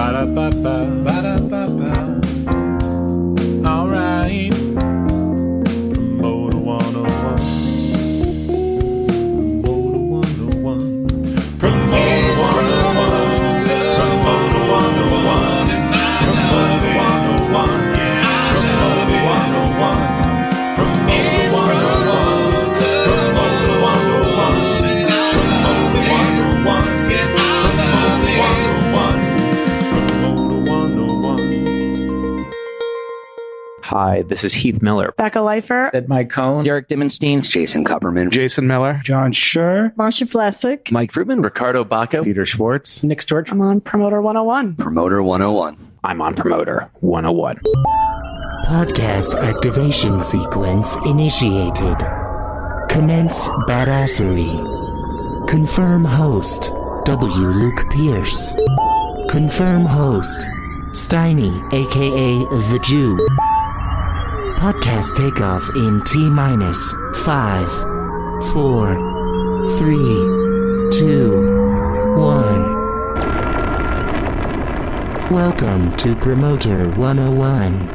Ba-da-ba-ba, ba-da-ba-ba. All right. Promoter 101. Promoter 101. Promoter 101. Promoter 101. Promoter 101. Promoter 101. Promoter 101. Promoter 101. Promoter 101. Hi, this is Heath Miller. Becca Leifer. Ed Mike Cohn. Derek Dimmenstein. Jason Kupperman. Jason Miller. John Schur. Marcia Vlasic. Mike Fruitman. Ricardo Bacco. Peter Schwartz. Nick Storch. I'm on Promoter 101. Promoter 101. I'm on Promoter 101. Podcast activation sequence initiated. Commence badassery. Confirm host, W. Luke Pierce. Confirm host, Steiny, aka The Jew. Podcast takeoff in T-minus 5, 4, 3, 2, 1. Welcome to Promoter 101.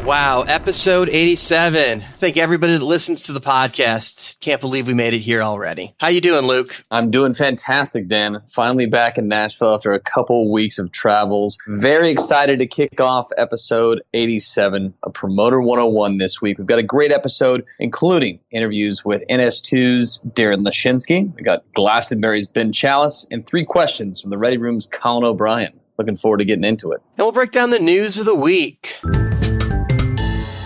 Wow, episode 87. Thank everybody that listens to the podcast. Can't believe we made it here already. How you doing, Luke? I'm doing fantastic, Dan. Finally back in Nashville after a couple weeks of travels. Very excited to kick off episode 87 of Promoter 101 this week. We've got a great episode, including interviews with NS2's Darin Lashinsky. We got Glastonbury's Ben Challis, and 3 questions from the Ready Room's Colin O'Brien. Looking forward to getting into it. And we'll break down the news of the week.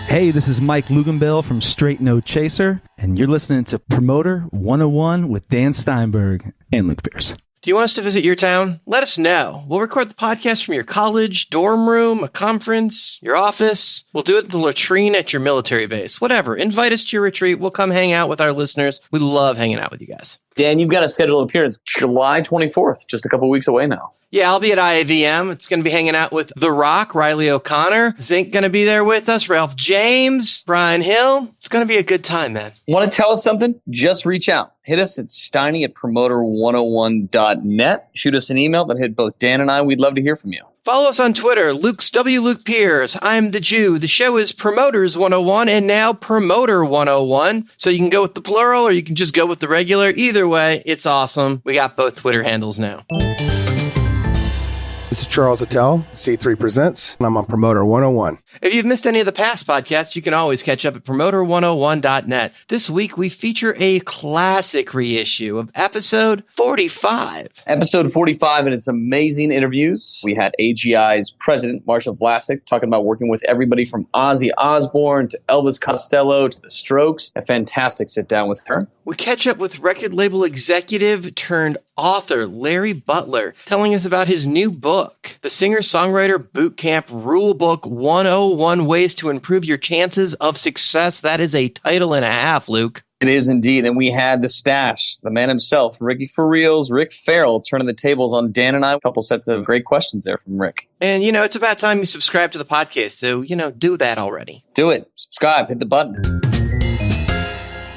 Hey, this is Mike Luganbill from Straight No Chaser, and you're listening to Promoter 101 with Dan Steinberg and Luke Pierce. Do you want us to visit your town? Let us know. We'll record the podcast from your college, dorm room, a conference, your office. We'll do it at the latrine at your military base. Whatever. Invite us to your retreat. We'll come hang out with our listeners. We love hanging out with you guys. Dan, you've got a scheduled appearance July 24th, just a couple weeks away now. Yeah, I'll be at IAVM. It's going to be hanging out with The Rock, Riley O'Connor. Zink going to be there with us, Ralph James, Brian Hill. It's going to be a good time, man. Want to tell us something? Just reach out. Hit us at steiny@promoter101.net. Shoot us an email that hit both Dan and I. We'd love to hear from you. Follow us on Twitter, Luke's W. Luke Pierce. I'm the Jew. The show is Promoters 101 and now Promoter 101. So you can go with the plural or you can just go with the regular. Either way, it's awesome. We got both Twitter handles now. This is Charles Attell, C3 Presents, and I'm on Promoter 101. If you've missed any of the past podcasts, you can always catch up at Promoter101.net. This week, we feature a classic reissue of episode 45. Episode 45 and its amazing interviews. We had AGI's president, Marcia Vlasic, talking about working with everybody from Ozzy Osbourne to Elvis Costello to the Strokes. A fantastic sit down with her. We catch up with record label executive turned author Larry Butler, telling us about his new book, The Singer-Songwriter Bootcamp Rulebook 101 Ways to Improve Your Chances of Success. That is a title and a half, Luke. It is indeed. And we had the stash, the man himself, Ricky For Real's Rick Farrell, turning the tables on Dan and I. A couple sets of great questions there from Rick. And, it's about time you subscribe to the podcast. So, do that already. Do it. Subscribe. Hit the button.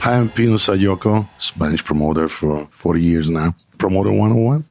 Hi, I'm Pino Sayoko, Spanish promoter for 40 years now. Promoter 101.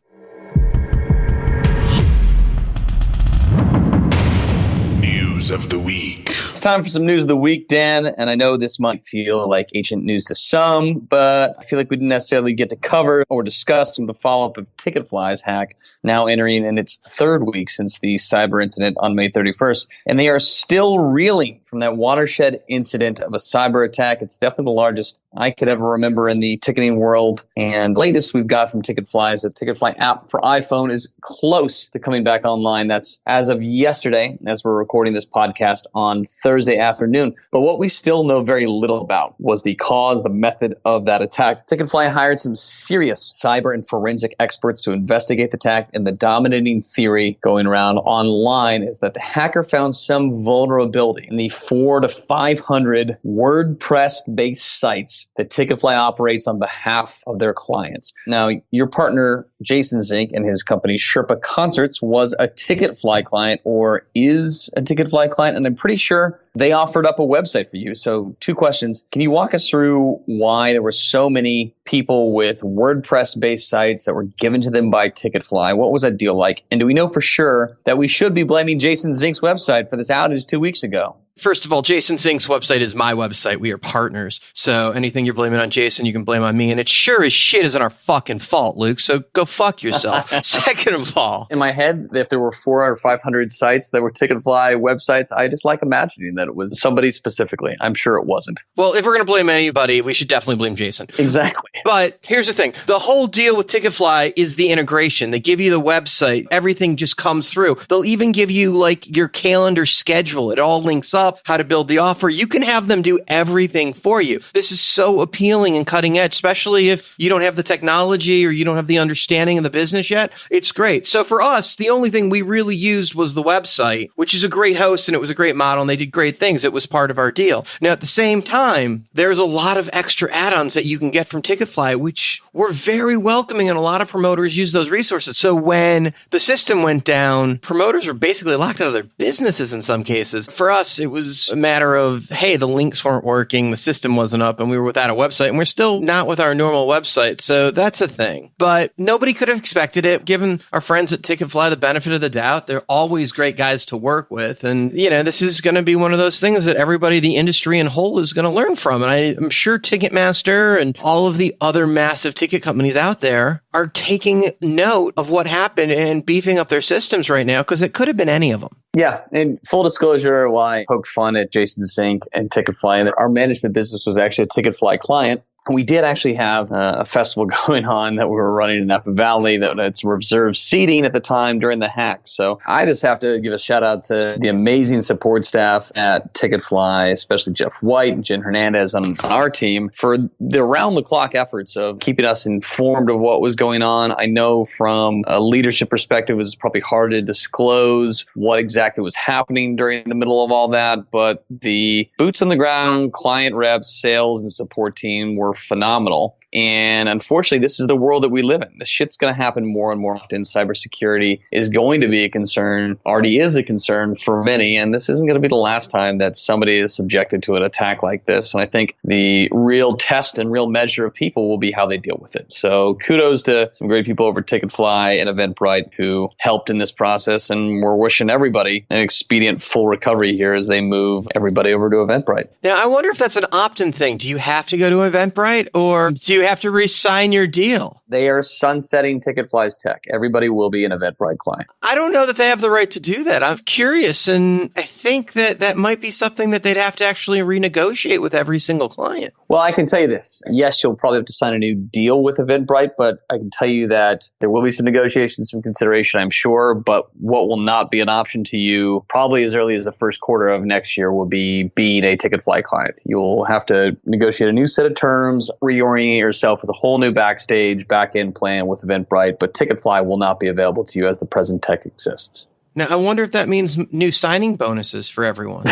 News of the week. It's time for some news of the week, Dan, and I know this might feel like ancient news to some, but I feel like we didn't necessarily get to cover or discuss some of the follow-up of Ticketfly's hack, now entering in its 3rd week since the cyber incident on May 31st, and they are still reeling from that watershed incident of a cyber attack. It's definitely the largest I could ever remember in the ticketing world, and latest we've got from Ticketfly is the Ticketfly app for iPhone is close to coming back online. That's as of yesterday, as we're recording this podcast on Thursday afternoon. But what we still know very little about was the cause, the method of that attack. Ticketfly hired some serious cyber and forensic experts to investigate the attack, and the dominating theory going around online is that the hacker found some vulnerability in the 400 to 500 WordPress-based sites that Ticketfly operates on behalf of their clients. Now, your partner, Jason Zink, and his company, Sherpa Concerts, was a Ticketfly client or is a Ticketfly client, and I'm pretty sure sure they offered up a website for you. So 2 questions. Can you walk us through why there were so many people with WordPress-based sites that were given to them by Ticketfly? What was that deal like? And do we know for sure that we should be blaming Jason Zink's website for this outage 2 weeks ago? First of all, Jason Zink's website is my website. We are partners. So anything you're blaming on Jason, you can blame on me. And it sure as shit isn't our fucking fault, Luke. So go fuck yourself. Second of all, in my head, if there were 400 or 500 sites that were Ticketfly websites, I just like imagining that it was somebody specifically. I'm sure it wasn't. Well, if we're going to blame anybody, we should definitely blame Jason. Exactly. But here's the thing. The whole deal with Ticketfly is the integration. They give you the website. Everything just comes through. They'll even give you like your calendar schedule. It all links up, how to build the offer. You can have them do everything for you. This is so appealing and cutting edge, especially if you don't have the technology or you don't have the understanding of the business yet. It's great. So for us, the only thing we really used was the website, which is a great host and it was a great model and they did great things. It was part of our deal. Now, at the same time, there's a lot of extra add-ons that you can get from Ticketfly, which were very welcoming and a lot of promoters use those resources. So when the system went down, promoters were basically locked out of their businesses in some cases. For us, it was a matter of, hey, the links weren't working, the system wasn't up, and we were without a website, and we're still not with our normal website. So that's a thing. But nobody could have expected it, given our friends at Ticketfly the benefit of the doubt. They're always great guys to work with. And, you know, this is going to be one of those things that everybody, the industry in whole, is going to learn from. And I'm sure Ticketmaster and all of the other massive ticket companies out there are taking note of what happened and beefing up their systems right now, because it could have been any of them. Yeah, and full disclosure, while I poked fun at Jason Zink and Ticketfly, and our management business was actually a Ticketfly client. We did actually have a festival going on that we were running in Napa Valley that it's reserved seating at the time during the hack. So I just have to give a shout out to the amazing support staff at Ticketfly, especially Jeff White and Jen Hernandez on our team for the round-the-clock efforts of keeping us informed of what was going on. I know from a leadership perspective, it was probably hard to disclose what exactly was happening during the middle of all that, but the boots on the ground, client reps, sales, and support team were phenomenal. And unfortunately, this is the world that we live in. This shit's going to happen more and more often. Cybersecurity is going to be a concern, already is a concern for many. And this isn't going to be the last time that somebody is subjected to an attack like this. And I think the real test and real measure of people will be how they deal with it. So kudos to some great people over at Ticketfly and Eventbrite who helped in this process. And we're wishing everybody an expedient full recovery here as they move everybody over to Eventbrite. Now, I wonder if that's an opt-in thing. Do you have to go to Eventbrite or do you have to re-sign your deal? They are sunsetting Ticketfly's tech. Everybody will be an Eventbrite client. I don't know that they have the right to do that. I'm curious, and I think that that might be something that they'd have to actually renegotiate with every single client. Well, I can tell you this. Yes, you'll probably have to sign a new deal with Eventbrite, but I can tell you that there will be some negotiations, some consideration, I'm sure. But what will not be an option to you probably as early as the first quarter of next year will be being a Ticketfly client. You'll have to negotiate a new set of terms, reorient yourself with a whole new backstage, back-end plan with Eventbrite, but Ticketfly will not be available to you as the present tech exists. Now, I wonder if that means new signing bonuses for everyone.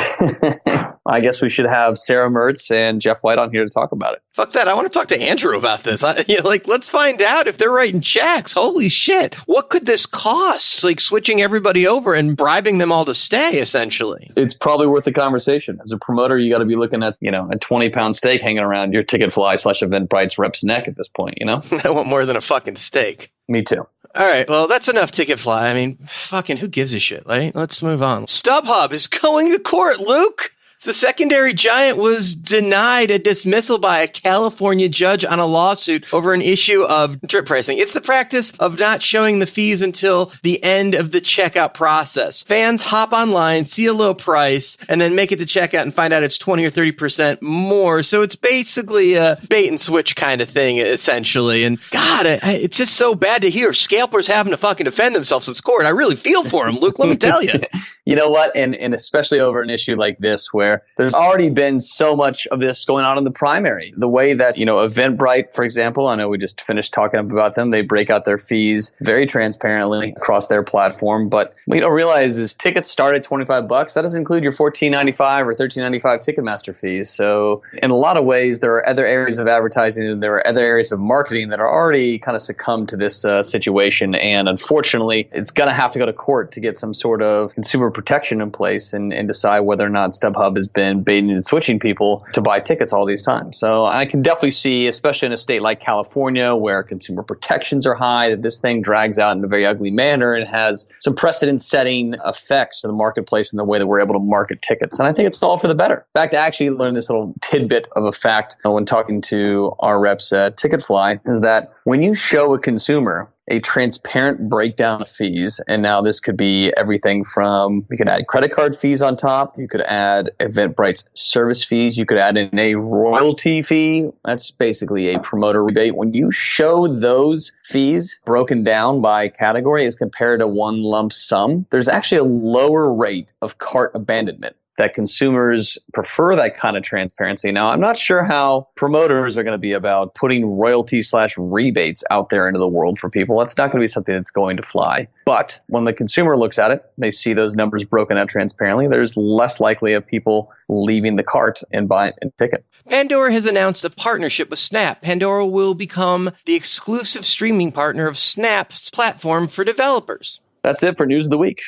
I guess we should have Sarah Mertz and Jeff White on here to talk about it. Fuck that. I want to talk to Andrew about this. Let's find out if they're writing checks. Holy shit. What could this cost? Like switching everybody over and bribing them all to stay, essentially. It's probably worth the conversation. As a promoter, you got to be looking at, a 20-pound steak hanging around your Ticketfly/Eventbrite's rep's neck at this point, I want more than a fucking steak. Me too. All right, well, that's enough Ticketfly. I mean, fucking who gives a shit, right? Let's move on. StubHub is going to court, Luke. The secondary giant was denied a dismissal by a California judge on a lawsuit over an issue of trip pricing. It's the practice of not showing the fees until the end of the checkout process. Fans hop online, see a low price, and then make it to checkout and find out it's 20 or 30% more. So it's basically a bait and switch kind of thing, essentially. And God, it's just so bad to hear scalpers having to fucking defend themselves in court. I really feel for them, Luke, let me tell you. You know what? And especially over an issue like this where there's already been so much of this going on in the primary. The way that, Eventbrite, for example, I know we just finished talking about them. They break out their fees very transparently across their platform. But what you don't realize is tickets start at $25. That doesn't include your $14.95 or $13.95 Ticketmaster fees. So in a lot of ways, there are other areas of advertising and there are other areas of marketing that are already kind of succumbed to this situation. And unfortunately, it's going to have to go to court to get some sort of consumer protection in place and decide whether or not StubHub club has been baiting and switching people to buy tickets all these times. So I can definitely see, especially in a state like California where consumer protections are high, that this thing drags out in a very ugly manner and has some precedent-setting effects in the marketplace and the way that we're able to market tickets. And I think it's all for the better. In fact, I actually learned this little tidbit of a fact when talking to our reps at Ticketfly, is that when you show a consumer a transparent breakdown of fees, and now this could be everything from, you could add credit card fees on top, you could add Eventbrite's service fees, you could add in a royalty fee. That's basically a promoter rebate. When you show those fees broken down by category as compared to one lump sum, there's actually a lower rate of cart abandonment, that consumers prefer that kind of transparency. Now, I'm not sure how promoters are going to be about putting royalty/rebates out there into the world for people. That's not going to be something that's going to fly. But when the consumer looks at it, they see those numbers broken out transparently, there's less likely of people leaving the cart and buying a ticket. Pandora has announced a partnership with Snap. Pandora will become the exclusive streaming partner of Snap's platform for developers. That's it for News of the Week.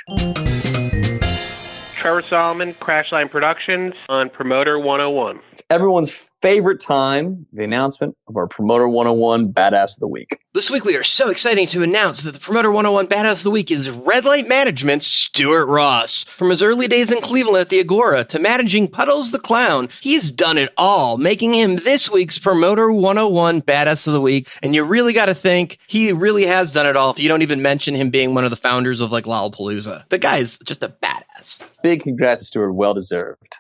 Trevor Solomon, Crashline Productions on Promoter 101. It's everyone's favorite time, the announcement of our Promoter 101 Badass of the Week. This week we are so excited to announce that the Promoter 101 Badass of the Week is Red Light Management's Stuart Ross. From his early days in Cleveland at the Agora to managing Puddles the Clown, he's done it all, making him this week's Promoter 101 Badass of the Week. And you really got to think he really has done it all if you don't even mention him being one of the founders of like Lollapalooza. The guy's just a badass. Big congrats to Stuart, well deserved.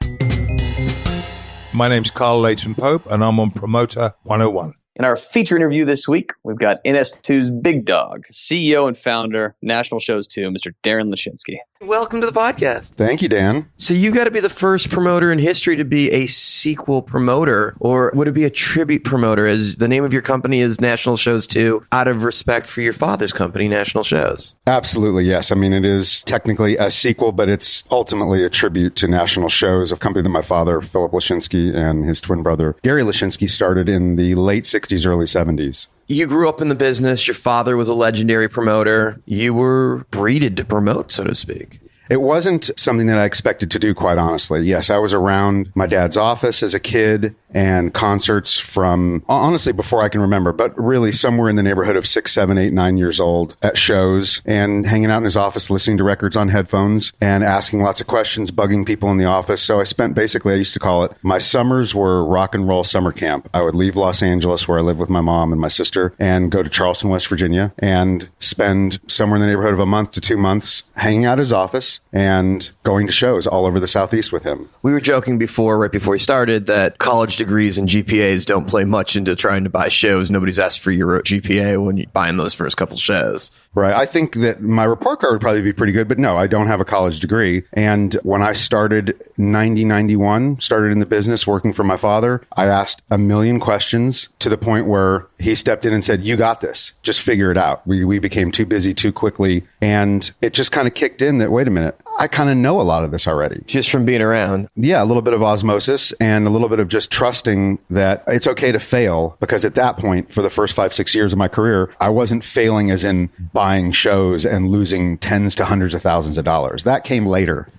My name's Carl Layton Pope, and I'm on Promoter 101. In our feature interview this week, we've got NS2's big dog, CEO and founder, National Shows 2, Mr. Darin Lashinsky. Welcome to the podcast. Thank you, Dan. So you got to be the first promoter in history to be a sequel promoter, or would it be a tribute promoter, as the name of your company is National Shows 2, out of respect for your father's company, National Shows? Absolutely, yes. I mean, it is technically a sequel, but it's ultimately a tribute to National Shows, a company that my father, Philip Lashinsky, and his twin brother, Gary Lashinsky, started in the late 60s, early 70s. You grew up in the business. Your father was a legendary promoter. You were breeded to promote, so to speak. It wasn't something that I expected to do, quite honestly. Yes, I was around my dad's office as a kid and concerts from, honestly, before I can remember, but really somewhere in the neighborhood of 6, 7, 8, 9 years old at shows and hanging out in his office, listening to records on headphones and asking lots of questions, bugging people in the office. So I spent basically, I used to call it, my summers were rock and roll summer camp. I would leave Los Angeles, where I lived with my mom and my sister, and go to Charleston, West Virginia, and spend somewhere in the neighborhood of a month to 2 months hanging out at his office and going to shows all over the Southeast with him. We were joking before, right before we started, that college degrees and GPAs don't play much into trying to buy shows. Nobody's asked for your GPA when you're buying those first couple shows. Right. I think that my report card would probably be pretty good, but no, I don't have a college degree. And when I started 91, started in the business working for my father, I asked a million questions to the point where he stepped in and said, "You got this. Just figure it out." We became too busy too quickly. And it just kind of kicked in that, wait a minute, I kind of know a lot of this already. Just from being around. Yeah, a little bit of osmosis and a little bit of just trusting that it's okay to fail, because at that point, for the first 5, 6 years of my career, I wasn't failing as in buying shows and losing tens to hundreds of thousands of dollars. That came later.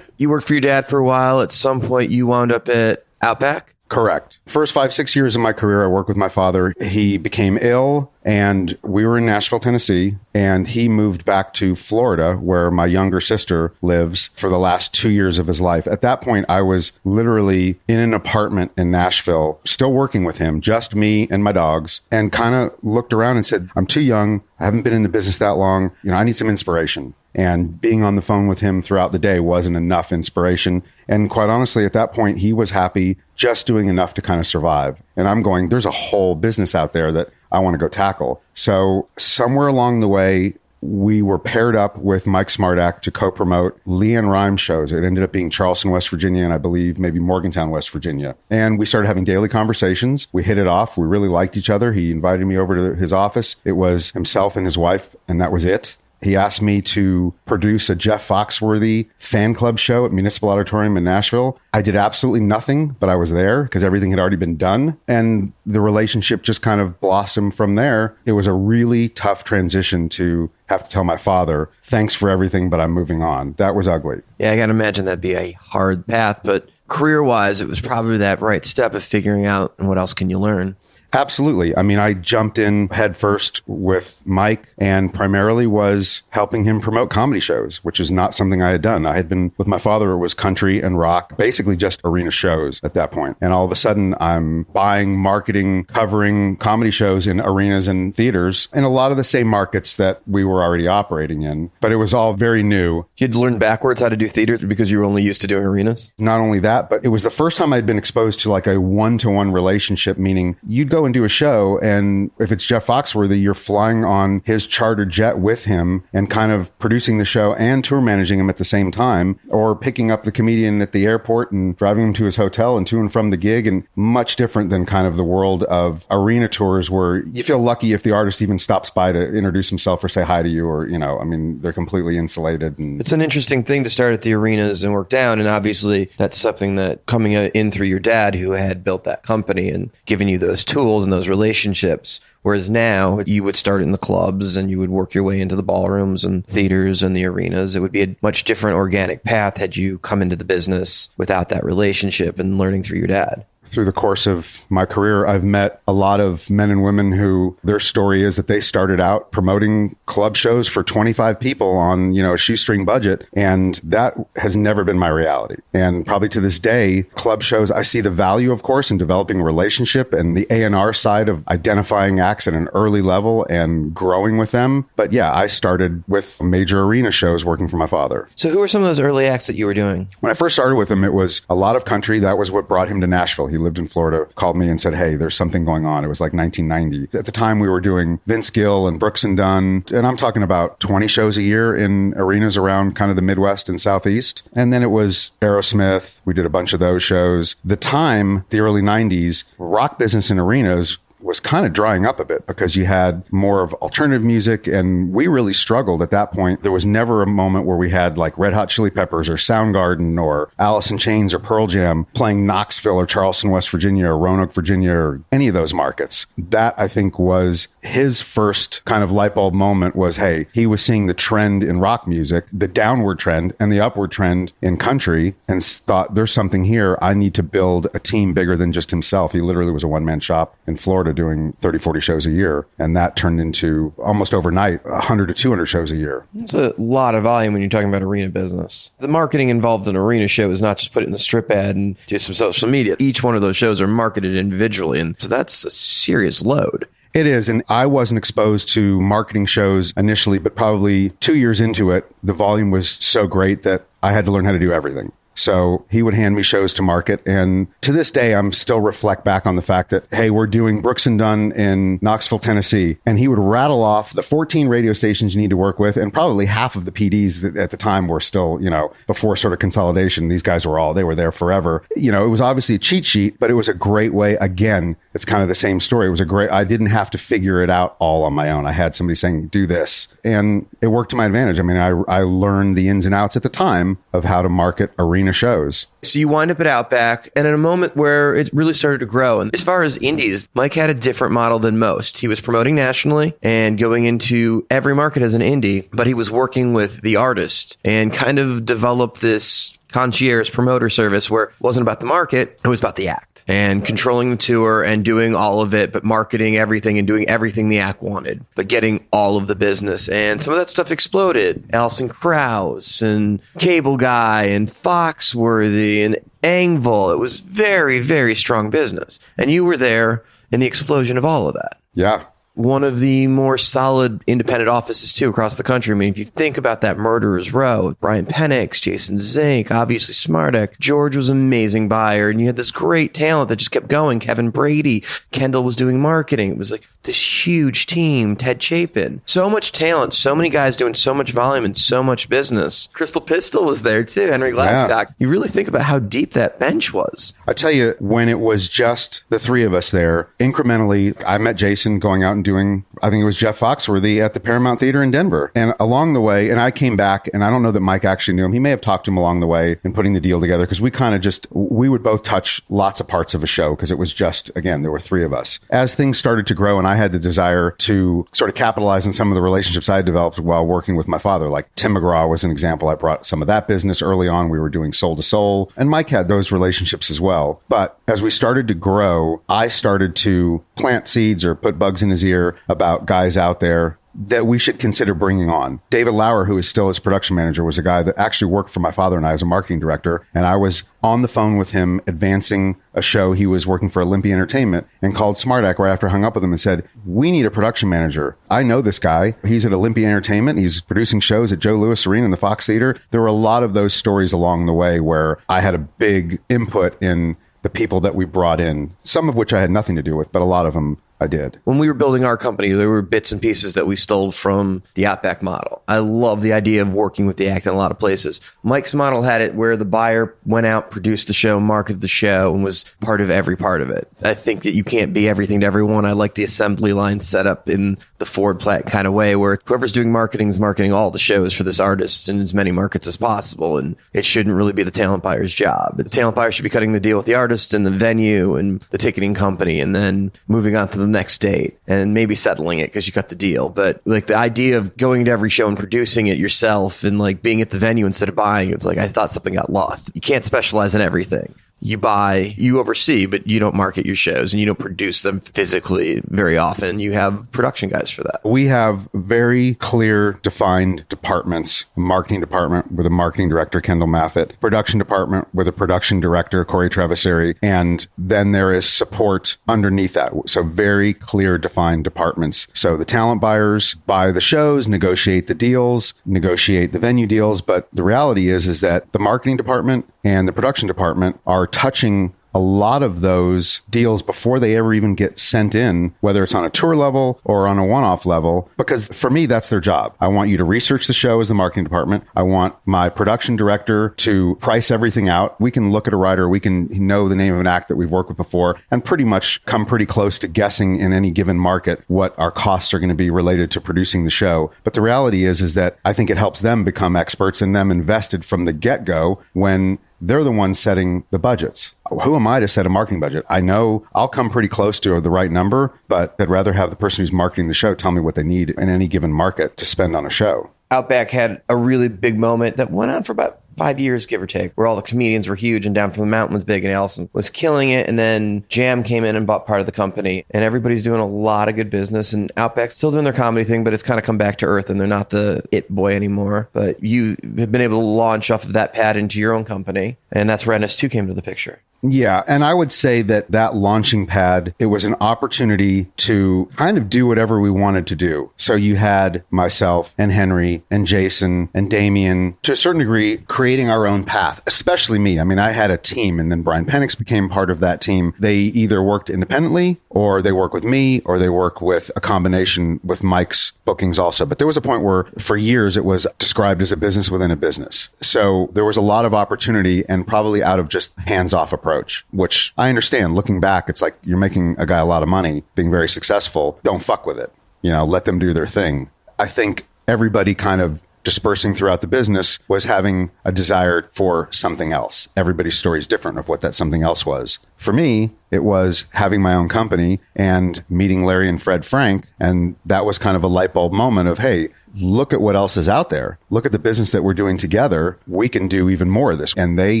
You worked for your dad for a while. At some point, you wound up at Outback? Correct. First 5, 6 years of my career, I worked with my father. He became ill, and we were in Nashville, Tennessee, and he moved back to Florida, where my younger sister lives, for the last 2 years of his life. At that point, I was literally in an apartment in Nashville, still working with him, just me and my dogs, and kind of looked around and said, I'm too young. I haven't been in the business that long. I need some inspiration. And being on the phone with him throughout the day wasn't enough inspiration. And quite honestly, at that point, he was happy just doing enough to kind of survive. And I'm going, there's a whole business out there that I want to go tackle. So somewhere along the way, we were paired up with Mike Smartack to co-promote Leanne Rimes shows. It ended up being Charleston, West Virginia, and I believe maybe Morgantown, West Virginia. And we started having daily conversations. We hit it off. We really liked each other. He invited me over to his office. It was himself and his wife, and that was it. He asked me to produce a Jeff Foxworthy fan club show at Municipal Auditorium in Nashville. I did absolutely nothing, but I was there because everything had already been done. And the relationship just kind of blossomed from there. It was a really tough transition to have to tell my father, thanks for everything, but I'm moving on. That was ugly. Yeah, I got to imagine that'd be a hard path, but career-wise, it was probably that right step of figuring out what else can you learn. Absolutely. I mean, I jumped in head first with Mike and primarily was helping him promote comedy shows, which is not something I had done. I had been with my father, it was country and rock, basically just arena shows at that point. And all of a sudden I'm buying, marketing, covering comedy shows in arenas and theaters in a lot of the same markets that we were already operating in. But it was all very new. You'd learn backwards how to do theaters because you were only used to doing arenas? Not only that, but it was the first time I'd been exposed to like a one-to-one relationship, meaning you'd go and do a show, and if it's Jeff Foxworthy, you're flying on his charter jet with him and kind of producing the show and tour managing him at the same time, or picking up the comedian at the airport and driving him to his hotel and to and from the gig. And much different than kind of the world of arena tours where you feel lucky if the artist even stops by to introduce himself or say hi to you, or, you know, I mean, they're completely insulated. And it's an interesting thing to start at the arenas and work down. And obviously that's something that coming in through your dad, who had built that company and given you those tools and those relationships. Whereas now you would start in the clubs and you would work your way into the ballrooms and theaters and the arenas. It would be a much different organic path had you come into the business without that relationship and learning through your dad. Through the course of my career, I've met a lot of men and women who their story is that they started out promoting club shows for 25 people on, you know, a shoestring budget. And that has never been my reality. And probably to this day, club shows, I see the value, of course, in developing a relationship and the A&R side of identifying acts at an early level and growing with them. But yeah, I started with major arena shows working for my father. So who were some of those early acts that you were doing? When I first started with him, it was a lot of country. That was what brought him to Nashville. He lived in Florida, called me and said, hey, there's something going on. It was like 1990. At the time, we were doing Vince Gill and Brooks and Dunn, and I'm talking about 20 shows a year in arenas around kind of the Midwest and Southeast. And then it was Aerosmith. We did a bunch of those shows. The time, the early 90s, rock business in arenas was kind of drying up a bit because you had more of alternative music, and we really struggled at that point. There was never a moment where we had like Red Hot Chili Peppers or Soundgarden or Alice in Chains or Pearl Jam playing Knoxville or Charleston, West Virginia or Roanoke, Virginia or any of those markets. That, I think, was his first kind of light bulb moment was, hey, he was seeing the trend in rock music, the downward trend and the upward trend in country, and thought there's something here. I need to build a team bigger than just himself. He literally was a one-man shop in Florida doing 30, 40 shows a year. And that turned into almost overnight, 100 to 200 shows a year. It's a lot of volume when you're talking about arena business. The marketing involved in an arena show is not just put it in the strip ad and do some social media. Each one of those shows are marketed individually. And so that's a serious load. It is. And I wasn't exposed to marketing shows initially, but probably 2 years into it, the volume was so great that I had to learn how to do everything. So he would hand me shows to market. And to this day, I'm still reflect back on the fact that, hey, we're doing Brooks and Dunn in Knoxville, Tennessee. And he would rattle off the 14 radio stations you need to work with. And probably half of the PDs that at the time were still, you know, before sort of consolidation. These guys they were there forever. You know, it was obviously a cheat sheet, but it was a great way. Again, it's kind of the same story. It was I didn't have to figure it out all on my own. I had somebody saying, do this. And it worked to my advantage. I mean, I learned the ins and outs at the time of how to market arena shows. So you wind up at Outback, and at a moment where it really started to grow. And as far as indies, Mike had a different model than most. He was promoting nationally and going into every market as an indie, but he was working with the artist and kind of developed this concierge promoter service where it wasn't about the market, it was about the act and controlling the tour and doing all of it, but marketing everything and doing everything the act wanted, but getting all of the business. And some of that stuff exploded. Alison Krauss and Cable Guy and Foxworthy and Engvall. It was very, very strong business. And you were there in the explosion of all of that. Yeah. One of the more solid independent offices, too, across the country. I mean, if you think about that Murderer's Row, Brian Penix, Jason Zink, obviously Smartek, George was an amazing buyer, and you had this great talent that just kept going. Kevin Brady, Kendall was doing marketing. It was like this huge team, Ted Chapin. So much talent, so many guys doing so much volume and so much business. Crystal Pistol was there, too, Henry Glasscock. Yeah. You really think about how deep that bench was. I tell you, when it was just the three of us there, incrementally, I met Jason going out and doing, I think it was Jeff Foxworthy at the Paramount Theater in Denver. And along the way, and I came back, and I don't know that Mike actually knew him. He may have talked to him along the way in putting the deal together, because we kind of we would both touch lots of parts of a show, because it was just, again, there were three of us. As things started to grow, and I had the desire to sort of capitalize on some of the relationships I had developed while working with my father, like Tim McGraw was an example. I brought some of that business early on. We were doing Soul to Soul, and Mike had those relationships as well. But as we started to grow, I started to plant seeds or put bugs in his ear about guys out there that we should consider bringing on. David Lauer, who is still his production manager, was a guy that actually worked for my father and I as a marketing director. And I was on the phone with him advancing a show. He was working for Olympia Entertainment, and called SmartAct right after I hung up with him and said, we need a production manager. I know this guy. He's at Olympia Entertainment. He's producing shows at Joe Louis Arena and the Fox Theater. There were a lot of those stories along the way where I had a big input in the people that we brought in, some of which I had nothing to do with, but a lot of them I did. When we were building our company, there were bits and pieces that we stole from the Outback model. I love the idea of working with the act in a lot of places. Mike's model had it where the buyer went out, produced the show, marketed the show, and was part of every part of it. I think that you can't be everything to everyone. I like the assembly line set up in the Ford Platt kind of way, where whoever's doing marketing is marketing all the shows for this artist in as many markets as possible. And it shouldn't really be the talent buyer's job. The talent buyer should be cutting the deal with the artist and the venue and the ticketing company, and then moving on to the next date and maybe settling it because you got the deal. But like the idea of going to every show and producing it yourself and like being at the venue instead of buying, it's like I thought something got lost. You can't specialize in everything. You buy, you oversee, but you don't market your shows and you don't produce them physically very often. You have production guys for that. We have very clear, defined departments. A marketing department with a marketing director, Kendall Maffett. Production department with a production director, Corey Traviseri. And then there is support underneath that. So very clear, defined departments. So the talent buyers buy the shows, negotiate the deals, negotiate the venue deals. But the reality is that the marketing department and the production department are touching a lot of those deals before they ever even get sent in, whether it's on a tour level or on a one-off level, because for me, that's their job. I want you to research the show as the marketing department. I want my production director to price everything out. We can look at a writer, we can know the name of an act that we've worked with before, and pretty much come pretty close to guessing in any given market what our costs are going to be related to producing the show. But the reality is that I think it helps them become experts and them invested from the get-go when they're the ones setting the budgets. Who am I to set a marketing budget? I know I'll come pretty close to the right number, but I'd rather have the person who's marketing the show tell me what they need in any given market to spend on a show. Outback had a really big moment that went on for about 5 years, give or take, where all the comedians were huge and Down from the Mountain was big and Allison was killing it. And then Jam came in and bought part of the company and everybody's doing a lot of good business, and Outback's still doing their comedy thing, but it's kind of come back to earth and they're not the it boy anymore. But you have been able to launch off of that pad into your own company, and that's where NS2 came to the picture. Yeah. And I would say that launching pad, it was an opportunity to kind of do whatever we wanted to do. So you had myself and Henry and Jason and Damien, to a certain degree, creating our own path, especially me. I mean, I had a team, and then Brian Penix became part of that team. They either worked independently or they work with me or they work with a combination with Mike's bookings also. But there was a point where for years it was described as a business within a business. So there was a lot of opportunity, and probably out of just hands-off approach, which I understand. Looking back, it's like you're making a guy a lot of money, being very successful. Don't fuck with it. You know, let them do their thing. I think everybody kind of dispersing throughout the business was having a desire for something else. Everybody's story is different of what that something else was. For me, it was having my own company and meeting Larry and Fred Frank. And that was kind of a light bulb moment of, hey, look at what else is out there. Look at the business that we're doing together. We can do even more of this. And they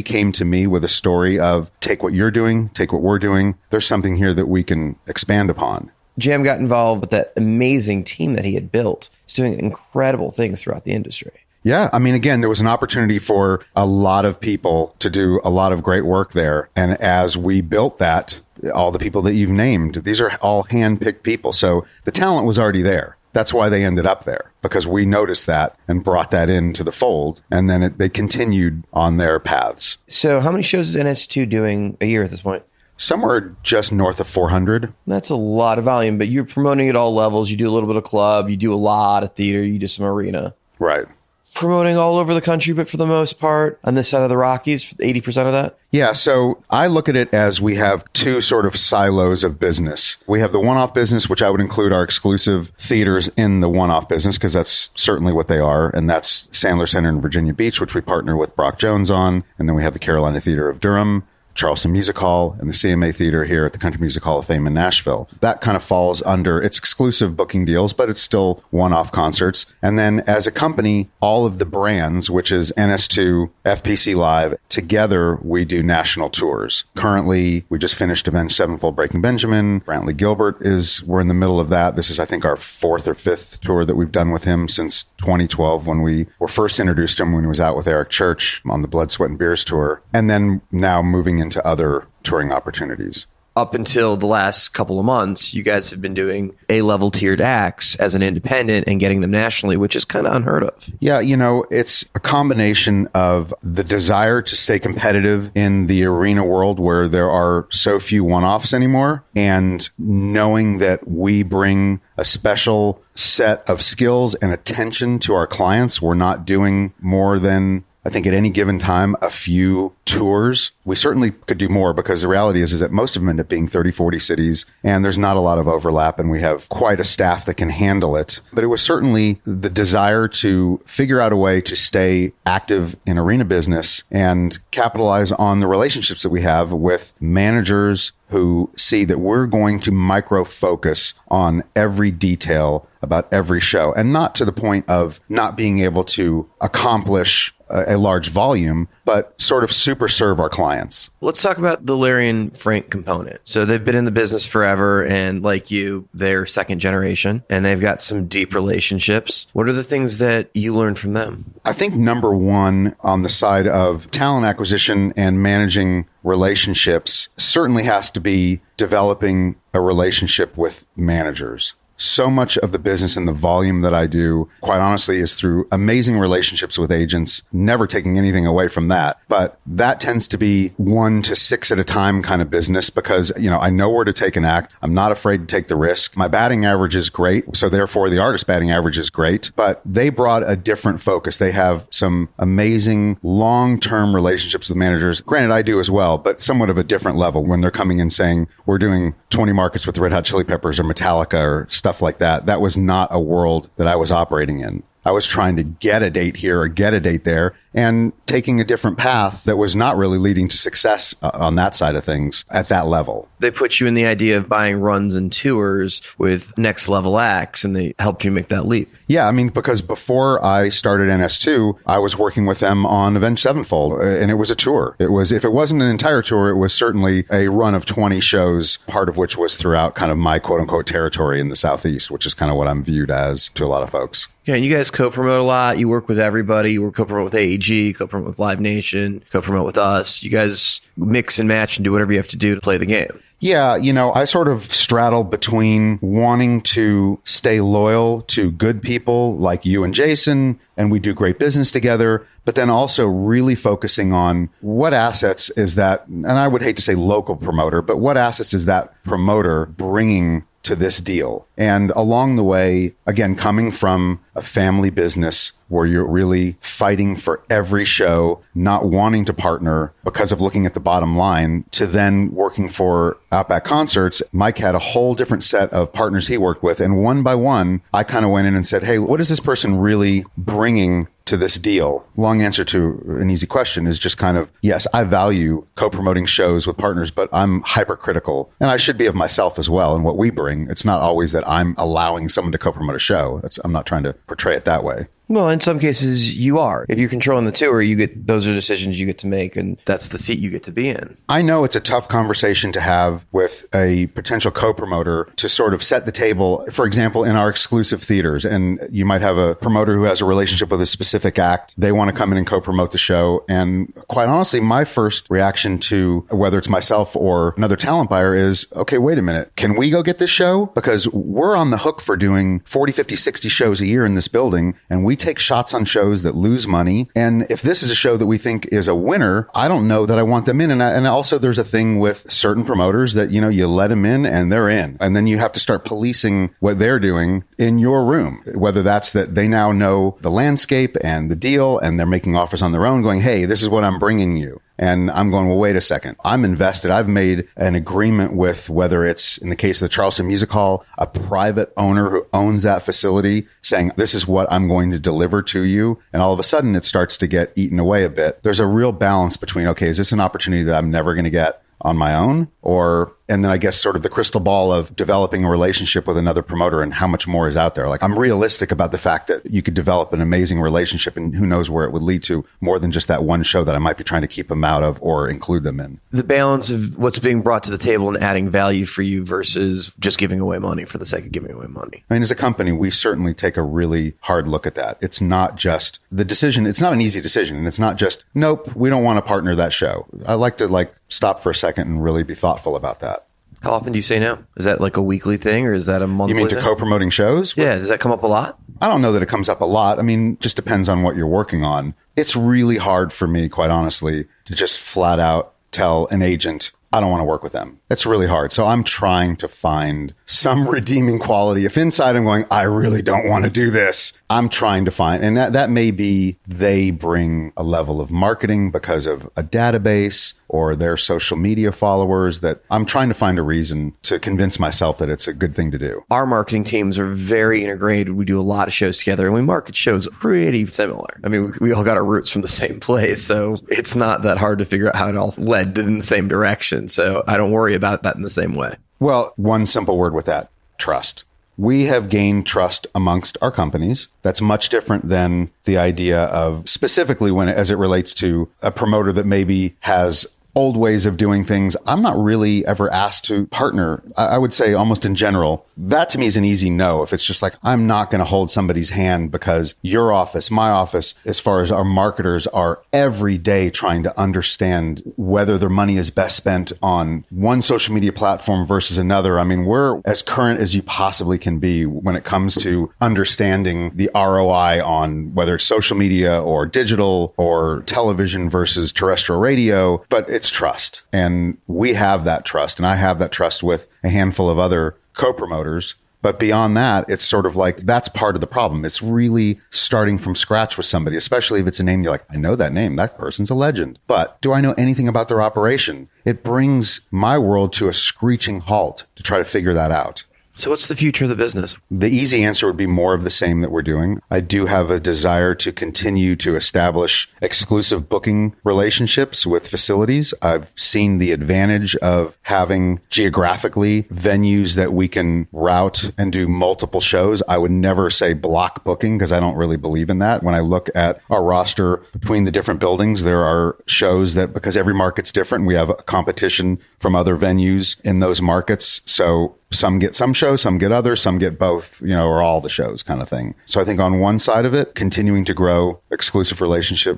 came to me with a story of, take what you're doing, take what we're doing. There's something here that we can expand upon. Jam got involved with that amazing team that he had built. He's doing incredible things throughout the industry. Yeah. I mean, again, there was an opportunity for a lot of people to do a lot of great work there. And as we built that, all the people that you've named, these are all hand-picked people. So the talent was already there. That's why they ended up there, because we noticed that and brought that into the fold. And then they continued on their paths. So how many shows is NS2 doing a year at this point? Somewhere just north of 400. That's a lot of volume, but you're promoting at all levels. You do a little bit of club, you do a lot of theater, you do some arena. Right. promoting all over the country, but for the most part on this side of the Rockies, 80% of that? Yeah, so I look at it as we have two sort of silos of business. We have the one-off business, which I would include our exclusive theaters in the one-off business, because that's certainly what they are. And that's Sandler Center in Virginia Beach, which we partner with Brock Jones on. And then we have the Carolina Theater of Durham, Charleston Music Hall, and the CMA Theater here at the Country Music Hall of Fame in Nashville. That kind of falls under its exclusive booking deals, but it's still one-off concerts. And then as a company, all of the brands, which is NS2, FPC Live, together we do national tours. Currently, we just finished Avenged Sevenfold Breaking Benjamin. Brantley Gilbert we're in the middle of that. This is, I think, our 4th or 5th tour that we've done with him since 2012 when we were first introduced to him when he was out with Eric Church on the Blood, Sweat, and Beers tour. And then now moving into other touring opportunities. Up until the last couple of months, you guys have been doing A-level tiered acts as an independent and getting them nationally, which is kind of unheard of. Yeah, it's a combination of the desire to stay competitive in the arena world where there are so few one-offs anymore, and knowing that we bring a special set of skills and attention to our clients. We're not doing more than, I think, at any given time, a few tours. We certainly could do more, because the reality is that most of them end up being 30, 40 cities, and there's not a lot of overlap, and we have quite a staff that can handle it. But it was certainly the desire to figure out a way to stay active in arena business and capitalize on the relationships that we have with managers who see that we're going to micro focus on every detail about every show, and not to the point of not being able to accomplish a large volume, but sort of super serve our clients. Let's talk about the Larry and Frank component. So they've been in the business forever, and like you, they're second generation, and they've got some deep relationships. What are the things that you learned from them? I think number one, on the side of talent acquisition and managing relationships, certainly has to be developing a relationship with managers. So much of the business and the volume that I do, quite honestly, is through amazing relationships with agents, never taking anything away from that. But that tends to be 1 to 6 at a time kind of business, because, I know where to take an act. I'm not afraid to take the risk. My batting average is great. So therefore the artist batting average is great, but they brought a different focus. They have some amazing long-term relationships with managers. Granted, I do as well, but somewhat of a different level when they're coming in saying, we're doing 20 markets with the Red Hot Chili Peppers or Metallica or stuff like that. That was not a world that I was operating in. I was trying to get a date here or get a date there, and taking a different path that was not really leading to success on that side of things at that level. They put you in the idea of buying runs and tours with next level acts, and they helped you make that leap. Yeah, because before I started NS2, I was working with them on Avenged Sevenfold, and it was a tour. If it wasn't an entire tour, it was certainly a run of 20 shows, part of which was throughout kind of my quote unquote territory in the Southeast, which is kind of what I'm viewed as to a lot of folks. Yeah, and you guys co-promote a lot. You work with everybody. You co-promote with AEG, co-promote with Live Nation, co-promote with us. You guys mix and match and do whatever you have to do to play the game. Yeah, I sort of straddle between wanting to stay loyal to good people like you and Jason, and we do great business together, but then also really focusing on what assets is that, and I would hate to say local promoter, but what assets is that promoter bringing to this deal? And along the way, again, coming from a family business where you're really fighting for every show, not wanting to partner because of looking at the bottom line, to then working for Outback Concerts, Mike had a whole different set of partners he worked with. And one by one, I kind of went in and said, hey, what is this person really bringing to this deal? Long answer to an easy question is just kind of, yes, I value co-promoting shows with partners, but I'm hypercritical, and I should be of myself as well and what we bring. It's not always that I'm allowing someone to co-promote a show. I'm not trying to portray it that way. Well, in some cases you are. If you're controlling the tour, those are decisions you get to make, and that's the seat you get to be in. I know it's a tough conversation to have with a potential co-promoter to sort of set the table, for example, in our exclusive theaters. And you might have a promoter who has a relationship with a specific act. They want to come in and co-promote the show. And quite honestly, my first reaction to whether it's myself or another talent buyer is, okay, wait a minute. Can we go get this show? Because we're on the hook for doing 40, 50, 60 shows a year in this building, and we take shots on shows that lose money. And if this is a show that we think is a winner, I don't know that I want them in. And also there's a thing with certain promoters that, you know, you let them in and they're in. And then you have to start policing what they're doing in your room, whether that's that they now know the landscape and the deal and they're making offers on their own going, hey, this is what I'm bringing you. And I'm going, well, wait a second. I'm invested. I've made an agreement with, whether it's in the case of the Charleston Music Hall, a private owner who owns that facility saying, this is what I'm going to deliver to you. And all of a sudden it starts to get eaten away a bit. There's a real balance between, okay, is this an opportunity that I'm never going to get on my own? Or, and then I guess sort of the crystal ball of developing a relationship with another promoter and how much more is out there. Like, I'm realistic about the fact that you could develop an amazing relationship and who knows where it would lead to, more than just that one show that I might be trying to keep them out of or include them in. The balance of what's being brought to the table and adding value for you versus just giving away money for the sake of giving away money. I mean, as a company, we certainly take a really hard look at that. It's not just the decision. It's not an easy decision. And it's not just, nope, we don't want to partner that show. I like to stop for a second and really be thoughtful about that. How often do you say no? Is that like a weekly thing or is that a monthly thing? You mean to co-promoting shows? Yeah. Does that come up a lot? I don't know that it comes up a lot. I mean, just depends on what you're working on. It's really hard for me, quite honestly, to just flat out tell an agent, I don't want to work with them. It's really hard. So I'm trying to find some redeeming quality. If inside I'm going, I really don't want to do this, I'm trying to find, and that may be they bring a level of marketing because of a database or their social media followers, that I'm trying to find a reason to convince myself that it's a good thing to do. Our marketing teams are very integrated. We do a lot of shows together and we market shows pretty similar. I mean, we all got our roots from the same place. So it's not that hard to figure out how it all led in the same direction. So I don't worry about that in the same way. Well, one simple word with that, trust. We have gained trust amongst our companies. That's much different than the idea of specifically as it relates to a promoter that maybe has old ways of doing things. I'm not really ever asked to partner. I would say almost in general, that to me is an easy no. If it's just like, I'm not going to hold somebody's hand because your office, my office, as far as our marketers are every day trying to understand whether their money is best spent on one social media platform versus another. I mean, we're as current as you possibly can be when it comes to understanding the ROI on whether it's social media or digital or television versus terrestrial radio, but it's trust. And we have that trust. And I have that trust with a handful of other co-promoters. But beyond that, it's sort of like, that's part of the problem. It's really starting from scratch with somebody, especially if it's a name you're like, I know that name. That person's a legend. But do I know anything about their operation? It brings my world to a screeching halt to try to figure that out. So what's the future of the business? The easy answer would be more of the same that we're doing. I do have a desire to continue to establish exclusive booking relationships with facilities. I've seen the advantage of having geographically venues that we can route and do multiple shows. I would never say block booking because I don't really believe in that. When I look at our roster between the different buildings, there are shows that, because every market's different, we have a competition from other venues in those markets. So some get some shows, some get others, some get both, or all the shows kind of thing. So I think on one side of it, continuing to grow exclusive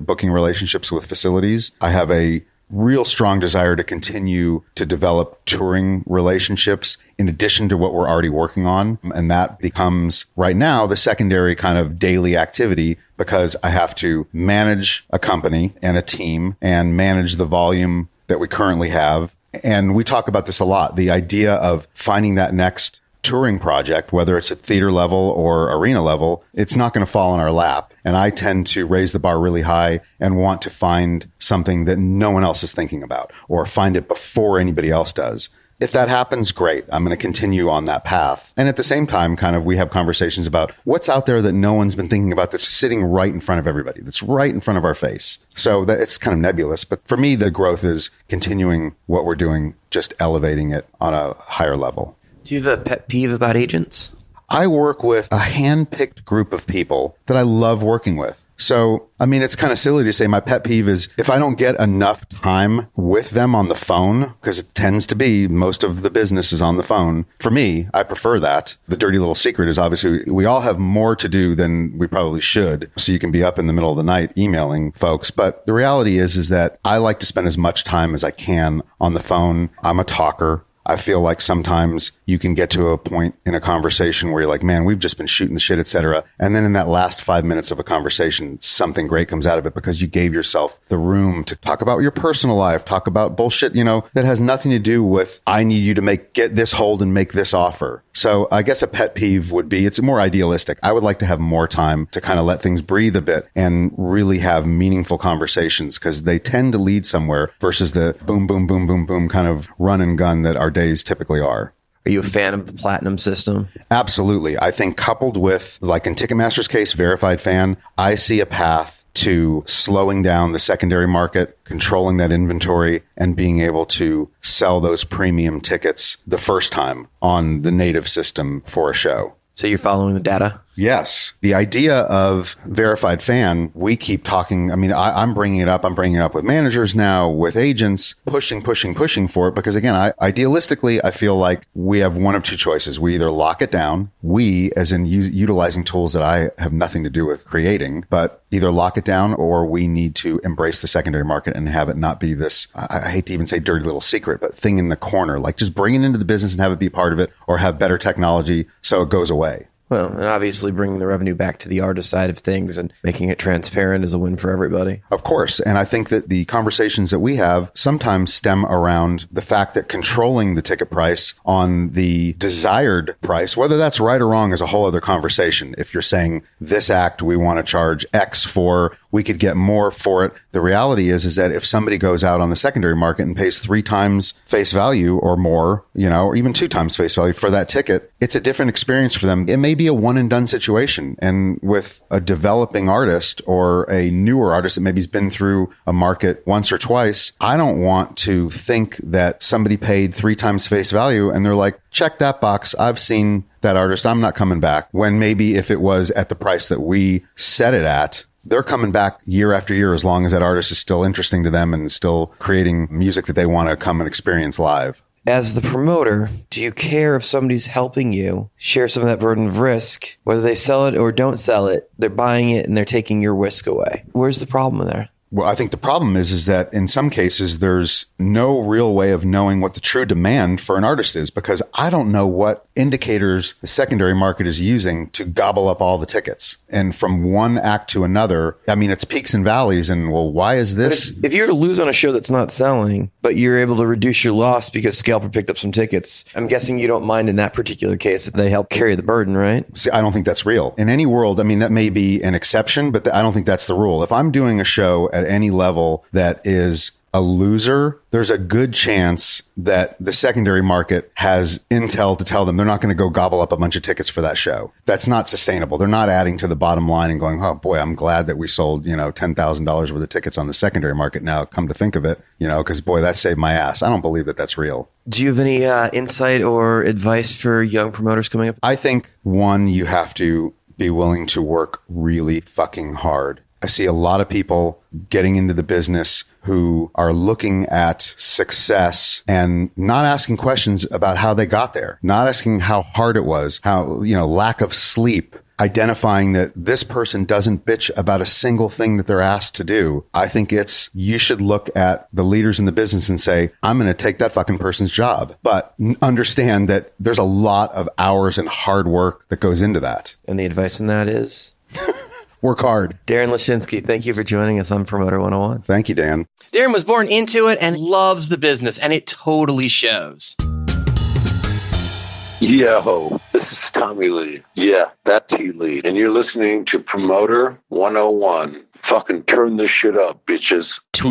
booking relationships with facilities. I have a real strong desire to continue to develop touring relationships in addition to what we're already working on. And that becomes right now the secondary kind of daily activity, because I have to manage a company and a team and manage the volume that we currently have. And we talk about this a lot, the idea of finding that next touring project, whether it's at theater level or arena level, it's not going to fall in our lap. And I tend to raise the bar really high and want to find something that no one else is thinking about, or find it before anybody else does. If that happens, great. I'm going to continue on that path. And at the same time, we have conversations about what's out there that no one's been thinking about, that's sitting right in front of everybody, that's right in front of our face. So that it's kind of nebulous. But for me, the growth is continuing what we're doing, just elevating it on a higher level. Do you have a pet peeve about agents? I work with a hand-picked group of people that I love working with. So, I mean, it's kind of silly to say my pet peeve is if I don't get enough time with them on the phone, because it tends to be most of the business is on the phone. For me, I prefer that. The dirty little secret is obviously we all have more to do than we probably should. So you can be up in the middle of the night emailing folks. But the reality is that I like to spend as much time as I can on the phone. I'm a talker. I feel like sometimes you can get to a point in a conversation where you're like, man, we've just been shooting the shit, et cetera. And then in that last 5 minutes of a conversation, something great comes out of it because you gave yourself the room to talk about your personal life, talk about bullshit, that has nothing to do with, I need you to get this hold and make this offer. So I guess a pet peeve would be, it's more idealistic. I would like to have more time to kind of let things breathe a bit and really have meaningful conversations because they tend to lead somewhere versus the boom, boom, boom, boom, boom kind of run and gun that our days typically are. Are you a fan of the platinum system? Absolutely. I think coupled with, like in Ticketmaster's case, verified fan, I see a path to slowing down the secondary market, controlling that inventory, and being able to sell those premium tickets the first time on the native system for a show. So you're following the data? Yes. The idea of verified fan, we keep talking. I mean, I'm bringing it up. I'm bringing it up with managers now, with agents, pushing for it. Because again, idealistically, I feel like we have one of two choices. We either lock it down, we as in utilizing tools that I have nothing to do with creating, but either lock it down or we need to embrace the secondary market and have it not be this, I hate to even say dirty little secret, but thing in the corner. Like just bring it into the business and have it be part of it or have better technology so it goes away. Well, and obviously bringing the revenue back to the artist side of things and making it transparent is a win for everybody. Of course. And I think that the conversations that we have sometimes stem around the fact that controlling the ticket price on the desired price, whether that's right or wrong, is a whole other conversation. If you're saying this act, we want to charge X for, we could get more for it. The reality is that if somebody goes out on the secondary market and pays 3 times face value or more, or even 2 times face value for that ticket, it's a different experience for them. It may be a one and done situation. And with a developing artist or a newer artist that maybe has been through a market once or twice, I don't want to think that somebody paid 3 times face value and they're like, check that box. I've seen that artist. I'm not coming back. When maybe if it was at the price that we set it at, they're coming back year after year as long as that artist is still interesting to them and still creating music that they want to come and experience live. As the promoter, do you care if somebody's helping you share some of that burden of risk? Whether they sell it or don't sell it, they're buying it and they're taking your risk away. Where's the problem there? Well, I think the problem is that in some cases, there's no real way of knowing what the true demand for an artist is because I don't know what indicators the secondary market is using to gobble up all the tickets. And from one act to another, I mean, it's peaks and valleys. And well, why is this? If you were to lose on a show that's not selling, but you're able to reduce your loss because Scalper picked up some tickets, I'm guessing you don't mind in that particular case that they help carry the burden, right? See, I don't think that's real. In any world, I mean, that may be an exception, but I don't think that's the rule. If I'm doing a show at any level that is a loser, there's a good chance that the secondary market has intel to tell them they're not going to go gobble up a bunch of tickets for that show. That's not sustainable. They're not adding to the bottom line and going, oh boy, I'm glad that we sold, $10,000 worth of tickets on the secondary market. Now come to think of it, because boy, that saved my ass. I don't believe that that's real. Do you have any insight or advice for young promoters coming up? I think one, you have to be willing to work really fucking hard. I see a lot of people getting into the business who are looking at success and not asking questions about how they got there, not asking how hard it was, how, lack of sleep, identifying that this person doesn't bitch about a single thing that they're asked to do. I think you should look at the leaders in the business and say, I'm going to take that fucking person's job, but understand that there's a lot of hours and hard work that goes into that. And the advice in that is? Work hard. Darin Lashinsky, thank you for joining us on Promoter 101. Thank you, Dan. Darin was born into it and loves the business, and it totally shows. Yo, this is Tommy Lee. Yeah, that T Lee. And you're listening to Promoter 101. Fucking turn this shit up, bitches. Tweets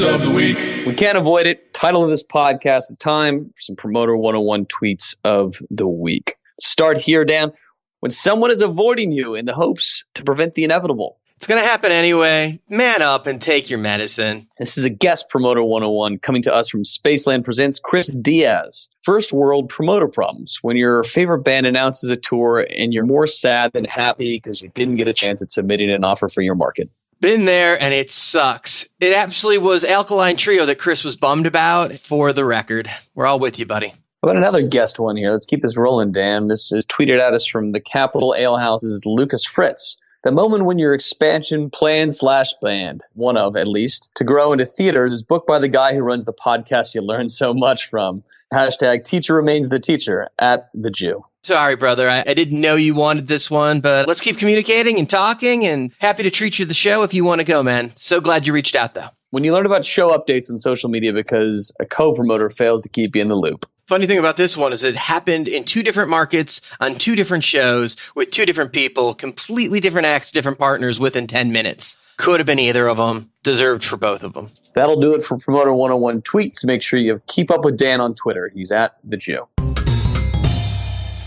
of the week. We can't avoid it. Title of this podcast, the time for some Promoter 101 tweets of the week. Start here, Dan. When someone is avoiding you in the hopes to prevent the inevitable. It's going to happen anyway. Man up and take your medicine. This is a guest Promoter 101 coming to us from Spaceland Presents Chris Diaz. First world promoter problems. When your favorite band announces a tour and you're more sad than happy because you didn't get a chance at submitting an offer for your market. Been there, and it sucks. It actually was Alkaline Trio that Chris was bummed about, for the record. We're all with you, buddy. I've got another guest one here. Let's keep this rolling, Dan. This is tweeted at us from the Capital Ale House's Lucas Fritz. The moment when your expansion plan/band, one of at least, to grow into theaters is booked by the guy who runs the podcast you learn so much from. Hashtag teacher remains the teacher at the Jew. Sorry, brother. I didn't know you wanted this one, but let's keep communicating and talking, and happy to treat you to the show if you want to go, man. So glad you reached out, though. When you learn about show updates on social media because a co-promoter fails to keep you in the loop. Funny thing about this one is it happened in 2 different markets on 2 different shows with 2 different people, completely different acts, different partners within 10 minutes. Could have been either of them. Deserved for both of them. That'll do it for Promoter 101 tweets. Make sure you keep up with Dan on Twitter. He's at the Jew.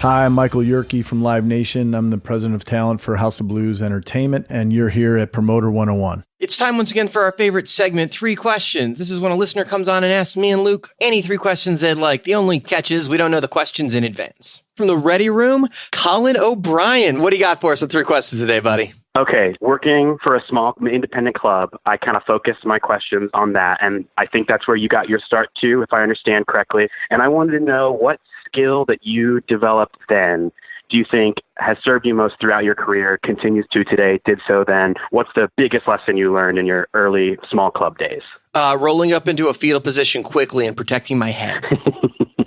Hi, I'm Michael Yerke from Live Nation. I'm the president of talent for House of Blues Entertainment, and you're here at Promoter 101. It's time once again for our favorite segment, 3 questions. This is when a listener comes on and asks me and Luke any 3 questions they'd like. The only catch is we don't know the questions in advance. From the Ready Room, Colin O'Brien. What do you got for us on 3 questions today, buddy? Okay, working for a small independent club, I kind of focused my questions on that, and I think that's where you got your start too, if I understand correctly. And I wanted to know what skill that you developed then do you think has served you most throughout your career, continues to today, did so then? What's the biggest lesson you learned in your early small club days? Rolling up into a fetal position quickly and protecting my head.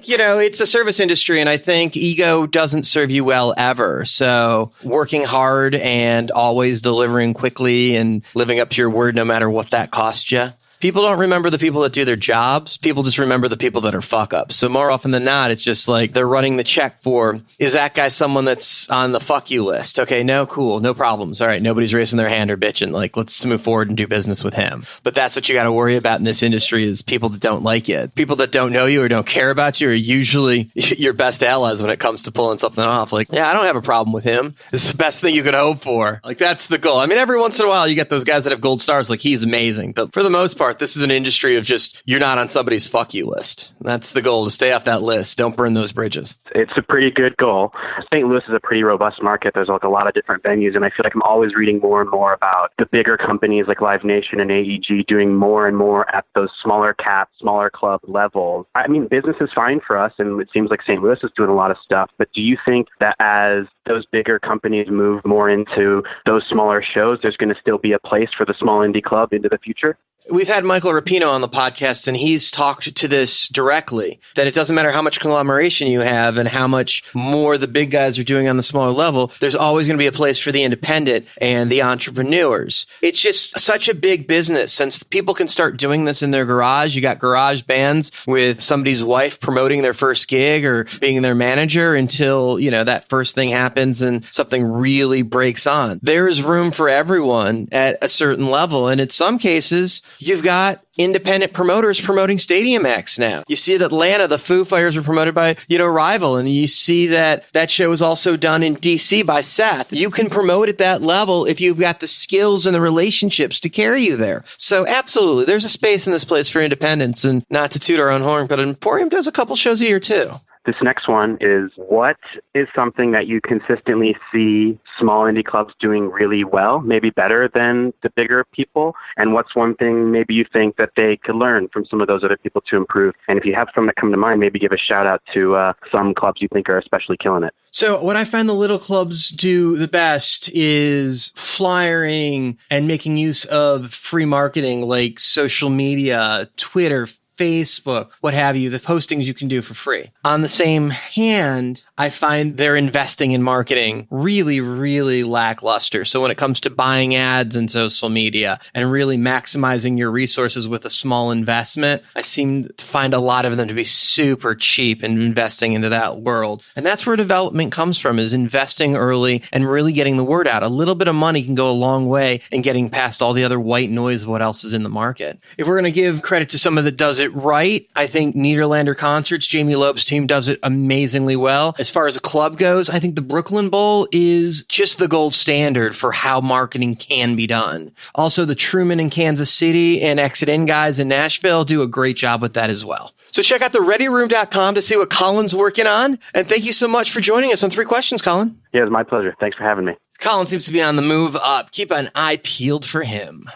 You know, it's a service industry, and I think ego doesn't serve you well ever. So working hard and always delivering quickly and living up to your word no matter what that costs you. People don't remember the people that do their jobs. People just remember the people that are fuck-ups. So more often than not, it's just like they're running the check for, is that guy someone that's on the fuck you list? Okay, no, cool, no problems. All right, nobody's raising their hand or bitching. Like, let's move forward and do business with him. But that's what you got to worry about in this industry is people that don't like you. People that don't know you or don't care about you are usually your best allies when it comes to pulling something off. Like, yeah, I don't have a problem with him. It's the best thing you could hope for. Like, that's the goal. I mean, every once in a while, you get those guys that have gold stars. Like, he's amazing. But for the most part, this is an industry of just, you're not on somebody's fuck you list. That's the goal, to stay off that list. Don't burn those bridges. It's a pretty good goal. St. Louis is a pretty robust market. There's like a lot of different venues, and I feel like I'm always reading more and more about the bigger companies like Live Nation and AEG doing more and more at those smaller cap, smaller club levels. I mean, business is fine for us, and it seems like St. Louis is doing a lot of stuff, but do you think that as those bigger companies move more into those smaller shows, there's going to still be a place for the small indie club into the future? We've had Michael Rapino on the podcast, and he's talked to this directly, that it doesn't matter how much conglomeration you have and how much more the big guys are doing on the smaller level, there's always going to be a place for the independent and the entrepreneurs. It's just such a big business. Since people can start doing this in their garage, you got garage bands with somebody's wife promoting their first gig or being their manager until, you know, that first thing happens and something really breaks on. There is room for everyone at a certain level, and in some cases, you've got independent promoters promoting stadium acts now. You see at Atlanta, the Foo Fighters were promoted by, Rival, and you see that show is also done in DC by Seth. You can promote at that level if you've got the skills and the relationships to carry you there. So absolutely, there's a space in this place for independents, and not to toot our own horn, but Emporium does a couple shows a year too. This next one is, what is something that you consistently see small indie clubs doing really well, maybe better than the bigger people? And what's one thing maybe you think that they could learn from some of those other people to improve? And if you have some that come to mind, maybe give a shout out to some clubs you think are especially killing it. So what I find the little clubs do the best is flyering and making use of free marketing like social media, Twitter, Facebook, what have you, the postings you can do for free. On the same hand, I find they're investing in marketing really, really lackluster. So when it comes to buying ads in social media and really maximizing your resources with a small investment, I seem to find a lot of them to be super cheap in investing into that world. And that's where development comes from, is investing early and really getting the word out. A little bit of money can go a long way in getting past all the other white noise of what else is in the market. If we're going to give credit to someone that does it right, I think Nederlander Concerts, Jamie Loeb's team, does it amazingly well. As far as a club goes, I think the Brooklyn Bowl is just the gold standard for how marketing can be done. Also, the Truman in Kansas City and Exit In guys in Nashville do a great job with that as well. So check out thereadyroom.com to see what Colin's working on. And thank you so much for joining us on 3 Questions, Colin. Yeah, it was my pleasure. Thanks for having me. Colin seems to be on the move up. Keep an eye peeled for him.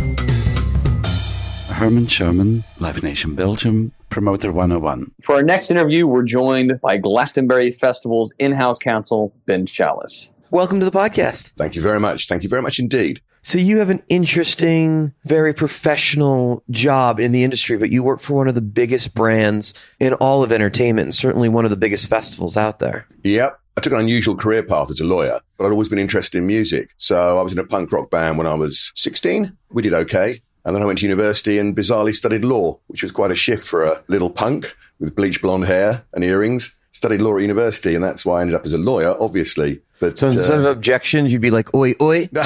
Herman Sherman, Live Nation Belgium, Promoter 101. For our next interview, we're joined by Glastonbury Festival's in-house counsel, Ben Challis. welcome to the podcast. Thank you very much. Thank you very much indeed. So you have an interesting, very professional job in the industry, but you work for one of the biggest brands in all of entertainment and certainly one of the biggest festivals out there. Yep. I took an unusual career path as a lawyer, but I'd always been interested in music. So I was in a punk rock band when I was 16. We did okay. And then I went to university and bizarrely studied law, which was quite a shift for a little punk with bleached blonde hair and earrings. Studied law at university, and that's why I ended up as a lawyer, obviously. But so instead of objections, you'd be like, oi, oi? No,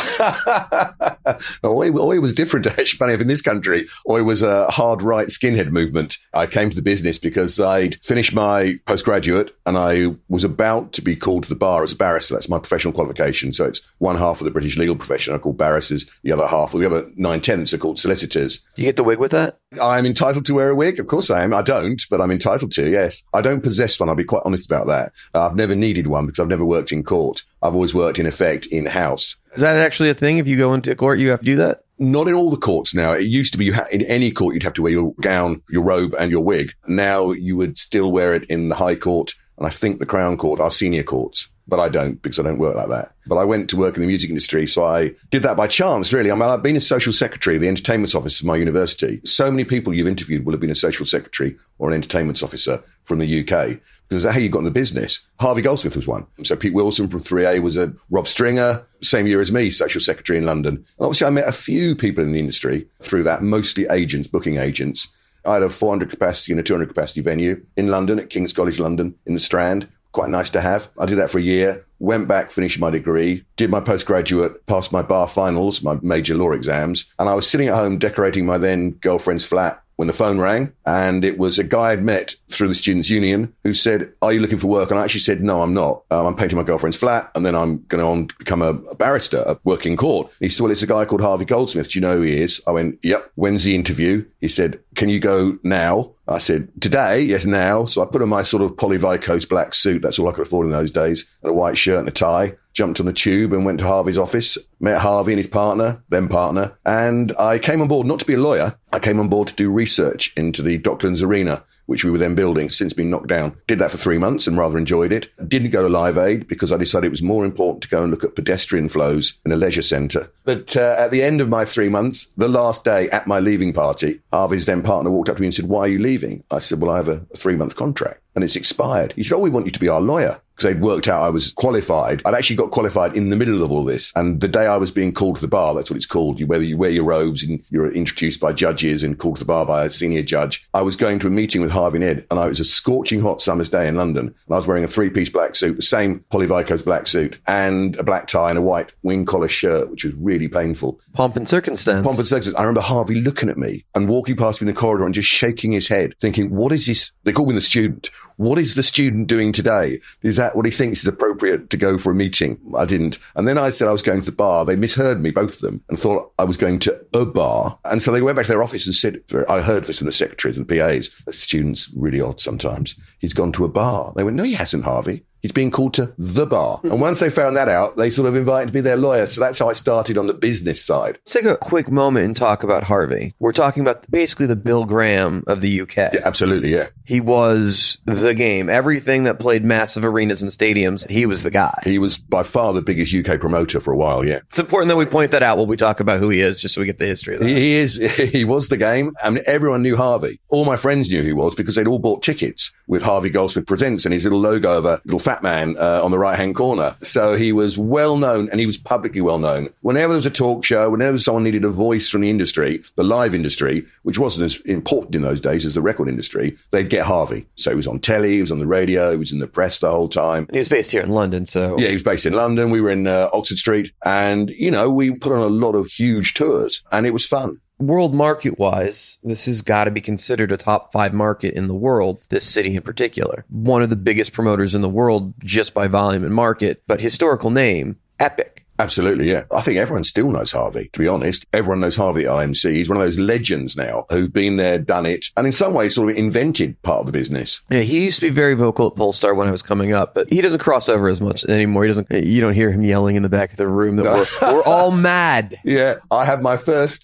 oi was different. Actually, funny enough, in this country, oi was a hard right skinhead movement. I came to the business because I'd finished my postgraduate and I was about to be called to the bar as a barrister. That's my professional qualification. So it's one half of the British legal profession are called barristers. The other half, or the other 9/10 are called solicitors. You get the wig with that? I'm entitled to wear a wig. Of course I am. I don't, but I'm entitled to, yes. I don't possess one. I'll be quite honest about that. I've never needed one because I've never worked in court. I've always worked, in effect, in-house. Is that actually a thing? If you go into court, you have to do that? Not in all the courts now. It used to be in any court, you'd have to wear your gown, your robe and your wig. Now you would still wear it in the High Court and I think the Crown Court, our senior courts. But I don't, because I don't work like that. But I went to work in the music industry, so I did that by chance, really. I mean, I've been a social secretary of the entertainment office of my university. So many people you've interviewed will have been a social secretary or an entertainment officer from the UK. Because that's how you got in the business. Harvey Goldsmith was one. So Pete Wilson from 3A was a Rob Stringer, same year as me, social secretary in London. And obviously I met a few people in the industry through that, mostly agents, booking agents. I had a 400 capacity and a 200 capacity venue in London at King's College London in the Strand. Quite nice to have. I did that for a year, went back, finished my degree, did my postgraduate, passed my bar finals, my major law exams. And I was sitting at home decorating my then girlfriend's flat when the phone rang, and it was a guy I'd met through the Students' Union who said, "Are you looking for work?" And I actually said, "No, I'm not. I'm painting my girlfriend's flat, and then I'm going to become a barrister, work in court." And he said, "Well, it's a guy called Harvey Goldsmith. Do you know who he is?" I went, "Yep." "When's the interview?" He said, "Can you go now?" I said, "Today?" "Yes, now." So I put on my sort of polyvicose black suit. That's all I could afford in those days. And a white shirt and a tie. Jumped on the tube and went to Harvey's office, met Harvey and his partner, then partner. And I came on board not to be a lawyer. I came on board to do research into the Docklands Arena, which we were then building, since been knocked down. Did that for 3 months and rather enjoyed it. Didn't go to Live Aid because I decided it was more important to go and look at pedestrian flows in a leisure centre. But at the end of my 3 months, the last day at my leaving party, Harvey's then partner walked up to me and said, "Why are you leaving?" I said, "Well, I have a 3-month contract and it's expired." He said, "Oh, we want you to be our lawyer." Because they'd worked out I was qualified. I'd actually got qualified in the middle of all this. And the day I was being called to the bar, that's what it's called. You wear your robes and you're introduced by judges and called to the bar by a senior judge. I was going to a meeting with Harvey and Ed, and it was a scorching hot summer's day in London. And I was wearing a 3-piece black suit, the same polyvicose black suit, and a black tie and a white wing collar shirt, which was really painful. Pomp and circumstance. Pomp and circumstance. I remember Harvey looking at me and walking past me in the corridor and just shaking his head, thinking, what is this? They call me the student. What is the student doing today? Is that what he thinks is appropriate to go for a meeting? I didn't. And then I said I was going to the bar. They misheard me, both of them, and thought I was going to a bar. And so they went back to their office and said, I heard this from the secretaries and the PAs. The student's really odd sometimes. He's gone to a bar. They went, "No, he hasn't, Harvey. He's being called to the bar." And once they found that out, they sort of invited me to be their lawyer. So that's how I started on the business side. Let's take a quick moment and talk about Harvey. We're talking about basically the Bill Graham of the UK. Yeah, absolutely, yeah. He was the game. Everything that played massive arenas and stadiums, he was the guy. He was by far the biggest UK promoter for a while, yeah. It's important that we point that out while we talk about who he is, just so we get the history of that. He was the game. I mean, everyone knew Harvey. All my friends knew who he was because they'd all bought tickets with Harvey Goldsmith Presents and his little logo of a little fat man on the right-hand corner. So he was well known, and he was publicly well known. Whenever there was a talk show, whenever someone needed a voice from the industry, the live industry, which wasn't as important in those days as the record industry, they'd get Harvey. So he was on telly, he was on the radio, he was in the press the whole time. And he was based here in London, so... Yeah, he was based in London. We were in Oxford Street. And, you know, we put on a lot of huge tours, and it was fun. World market-wise, this has got to be considered a top 5 market in the world, this city in particular. One of the biggest promoters in the world just by volume and market, but historical name, Epic. Absolutely, yeah. I think everyone still knows Harvey, to be honest. Everyone knows Harvey at IMC. He's one of those legends now who've been there, done it, and in some ways sort of invented part of the business. Yeah, he used to be very vocal at Polestar when I was coming up, but he doesn't cross over as much anymore. You don't hear him yelling in the back of the room that we're all mad. Yeah, I had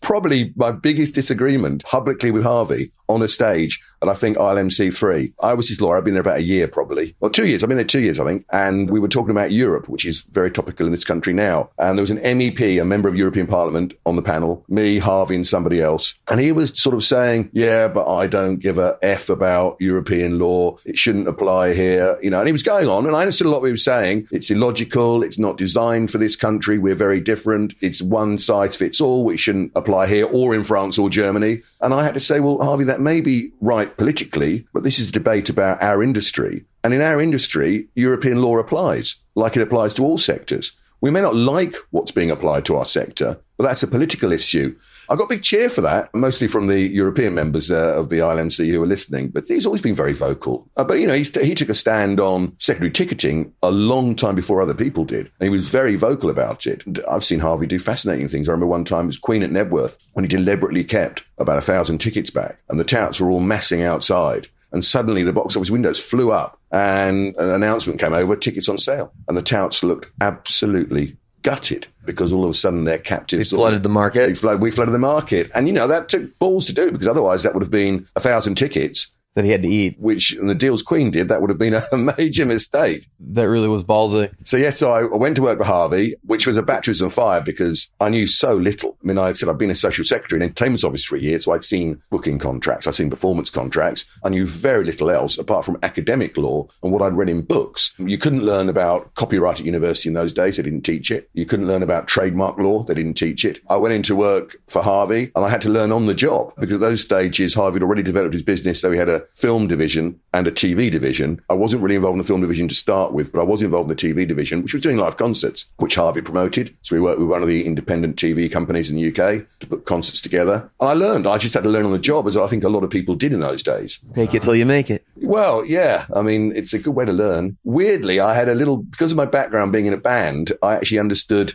probably my biggest disagreement publicly with Harvey on a stage at, I think, ILMC 3. I was his lawyer. I've been there about a year, probably. Or 2 years. I've been there 2 years, I think. And we were talking about Europe, which is very topical in this country now. And there was an MEP, a member of European Parliament, on the panel, me, Harvey, and somebody else. And he was sort of saying, yeah, but I don't give a F about European law. It shouldn't apply here. And he was going on. And I understood a lot of what he was saying. It's illogical. It's not designed for this country. We're very different. It's one size fits all. It shouldn't apply here or in France or Germany. And I had to say, well, Harvey, that may be right politically, but this is a debate about our industry. And in our industry, European law applies, like it applies to all sectors. We may not like what's being applied to our sector, but that's a political issue. I got a big cheer for that, mostly from the European members of the ILMC who were listening. But he's always been very vocal. But he took a stand on secondary ticketing a long time before other people did. And he was very vocal about it. And I've seen Harvey do fascinating things. I remember one time it was Queen at Nebworth when he deliberately kept about 1,000 tickets back. And the touts were all massing outside. And suddenly the box office windows flew up and an announcement came over, tickets on sale. And the touts looked absolutely gutted because all of a sudden they're captives. We flooded the market. We flooded the market. And, that took balls to do because otherwise that would have been 1,000 tickets that he had to eat, which in the deals Queen did, that would have been a major mistake. That really was ballsy. So I went to work for Harvey, which was a baptism of fire because I knew so little. I mean, I said I'd been a social secretary in an entertainment office for a year, so I'd seen booking contracts, I'd seen performance contracts. I knew very little else apart from academic law and what I'd read in books. You couldn't learn about copyright at university in those days. They didn't teach it. You couldn't learn about trademark law. They didn't teach it. I went into work for Harvey and I had to learn on the job because at those stages, Harvey had already developed his business. So he had a film division and a TV division. I wasn't really involved in the film division to start with, but I was involved in the TV division, which was doing live concerts, which Harvey promoted. So we worked with one of the independent TV companies in the UK to put concerts together. And I learned. I just had to learn on the job, as I think a lot of people did in those days. Make it till you make it. Well, yeah. I mean, it's a good way to learn. Weirdly, I had because of my background being in a band, I actually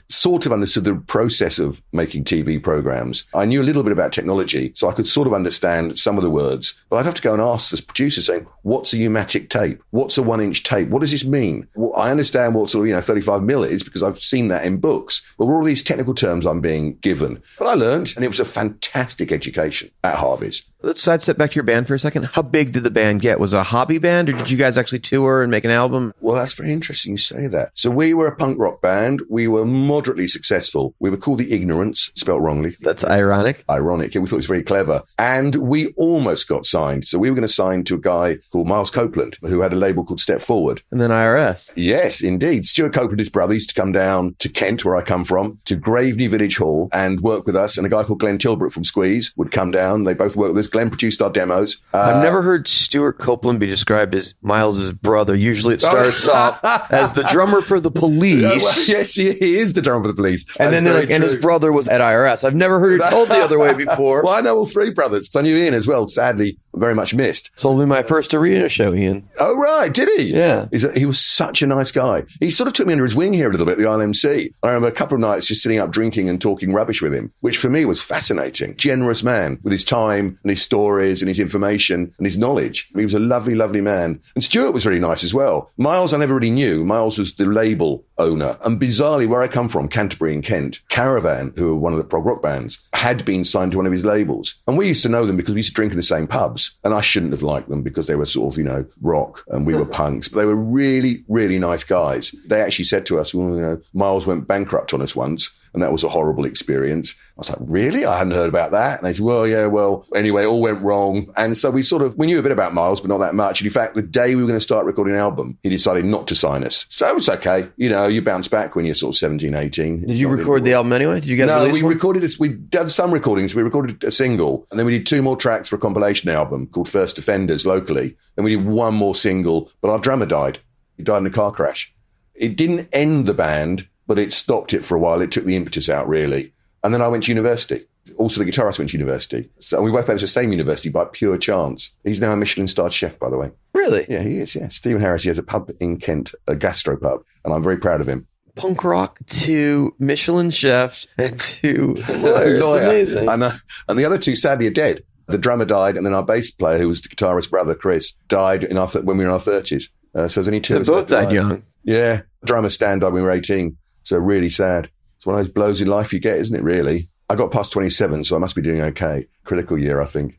sort of understood the process of making TV programs. I knew a little bit about technology, so I could sort of understand some of the words, but I'd have to go and ask the producer saying, what's a pneumatic tape? What's a 1-inch tape? What does this mean? Well, I understand what sort of, 35 mil is because I've seen that in books, but what are all these technical terms I'm being given? But I learned, and it was a fantastic education at Harvey's. Let's sidestep back to your band for a second. How big did the band get? Was it a hobby band, or did you guys actually tour and make an album? Well, that's very interesting you say that. So we were a punk rock band. We were moderately successful. We were called the Ignorants, spelt wrongly. That's ironic. Ironic. Yeah, we thought it was very clever. And we almost got signed. So we were going to sign to a guy called Miles Copeland, who had a label called Step Forward. And then IRS. Yes, indeed. Stuart Copeland, his brother, used to come down to Kent, where I come from, to Graveney Village Hall and work with us. And a guy called Glenn Tilbrook from Squeeze would come down. They both worked with us. Glenn produced our demos. I've never heard Stuart Copeland be described as Miles's brother. Usually it starts off as the drummer for the Police. Well, yes, he is the drummer for the Police. And then and his brother was at IRS. I've never heard it told the other way before. Well, I know all three brothers. I knew Ian as well. Sadly, very much missed. Sold me my first arena show, Ian. Oh, right. Did he? Yeah. He was such a nice guy. He sort of took me under his wing here a little bit at the ILMC. I remember a couple of nights just sitting up drinking and talking rubbish with him, which for me was fascinating. Generous man with his time and his stories and his information and his knowledge. He was a lovely, lovely man. And Stuart was really nice as well. Miles, I never really knew. Miles was the label owner. And bizarrely, where I come from, Canterbury in Kent, Caravan, who were one of the prog rock bands, had been signed to one of his labels. And we used to know them because we used to drink in the same pubs. And I shouldn't have liked them because they were sort of, rock and we were punks. But they were really, really nice guys. They actually said to us, well, Miles went bankrupt on us once. And that was a horrible experience. I was like, really? I hadn't heard about that. And they said, anyway, it all went wrong. And so we knew a bit about Miles, but not that much. And in fact, the day we were going to start recording an album, he decided not to sign us. So it was okay. You bounce back when you're sort of 17, 18. Did you record the album anyway? Did you guys release one? Recorded this. We did some recordings. We recorded a single and then we did 2 more tracks for a compilation album called First Offenders locally. Then we did 1 more single, but our drummer died. He died in a car crash. It didn't end the band, but it stopped it for a while. It took the impetus out, really. And then I went to university. Also, the guitarist went to university. So we both went to the same university by pure chance. He's now a Michelin-starred chef, by the way. Really? Yeah, he is, yeah. Stephen Harris, he has a pub in Kent, a gastro pub, and I'm very proud of him. punk rock to Michelin chef and to lawyer. It's amazing. And the other two sadly are dead. The drummer died, and then our bass player, who was the guitarist's brother, Chris, died when we were in our 30s. So there's only two of us. They both died young. Yeah. Drummer Stan died when we were 18. So really sad. It's one of those blows in life you get, isn't it, really? I got past 27, so I must be doing okay. Critical year, I think.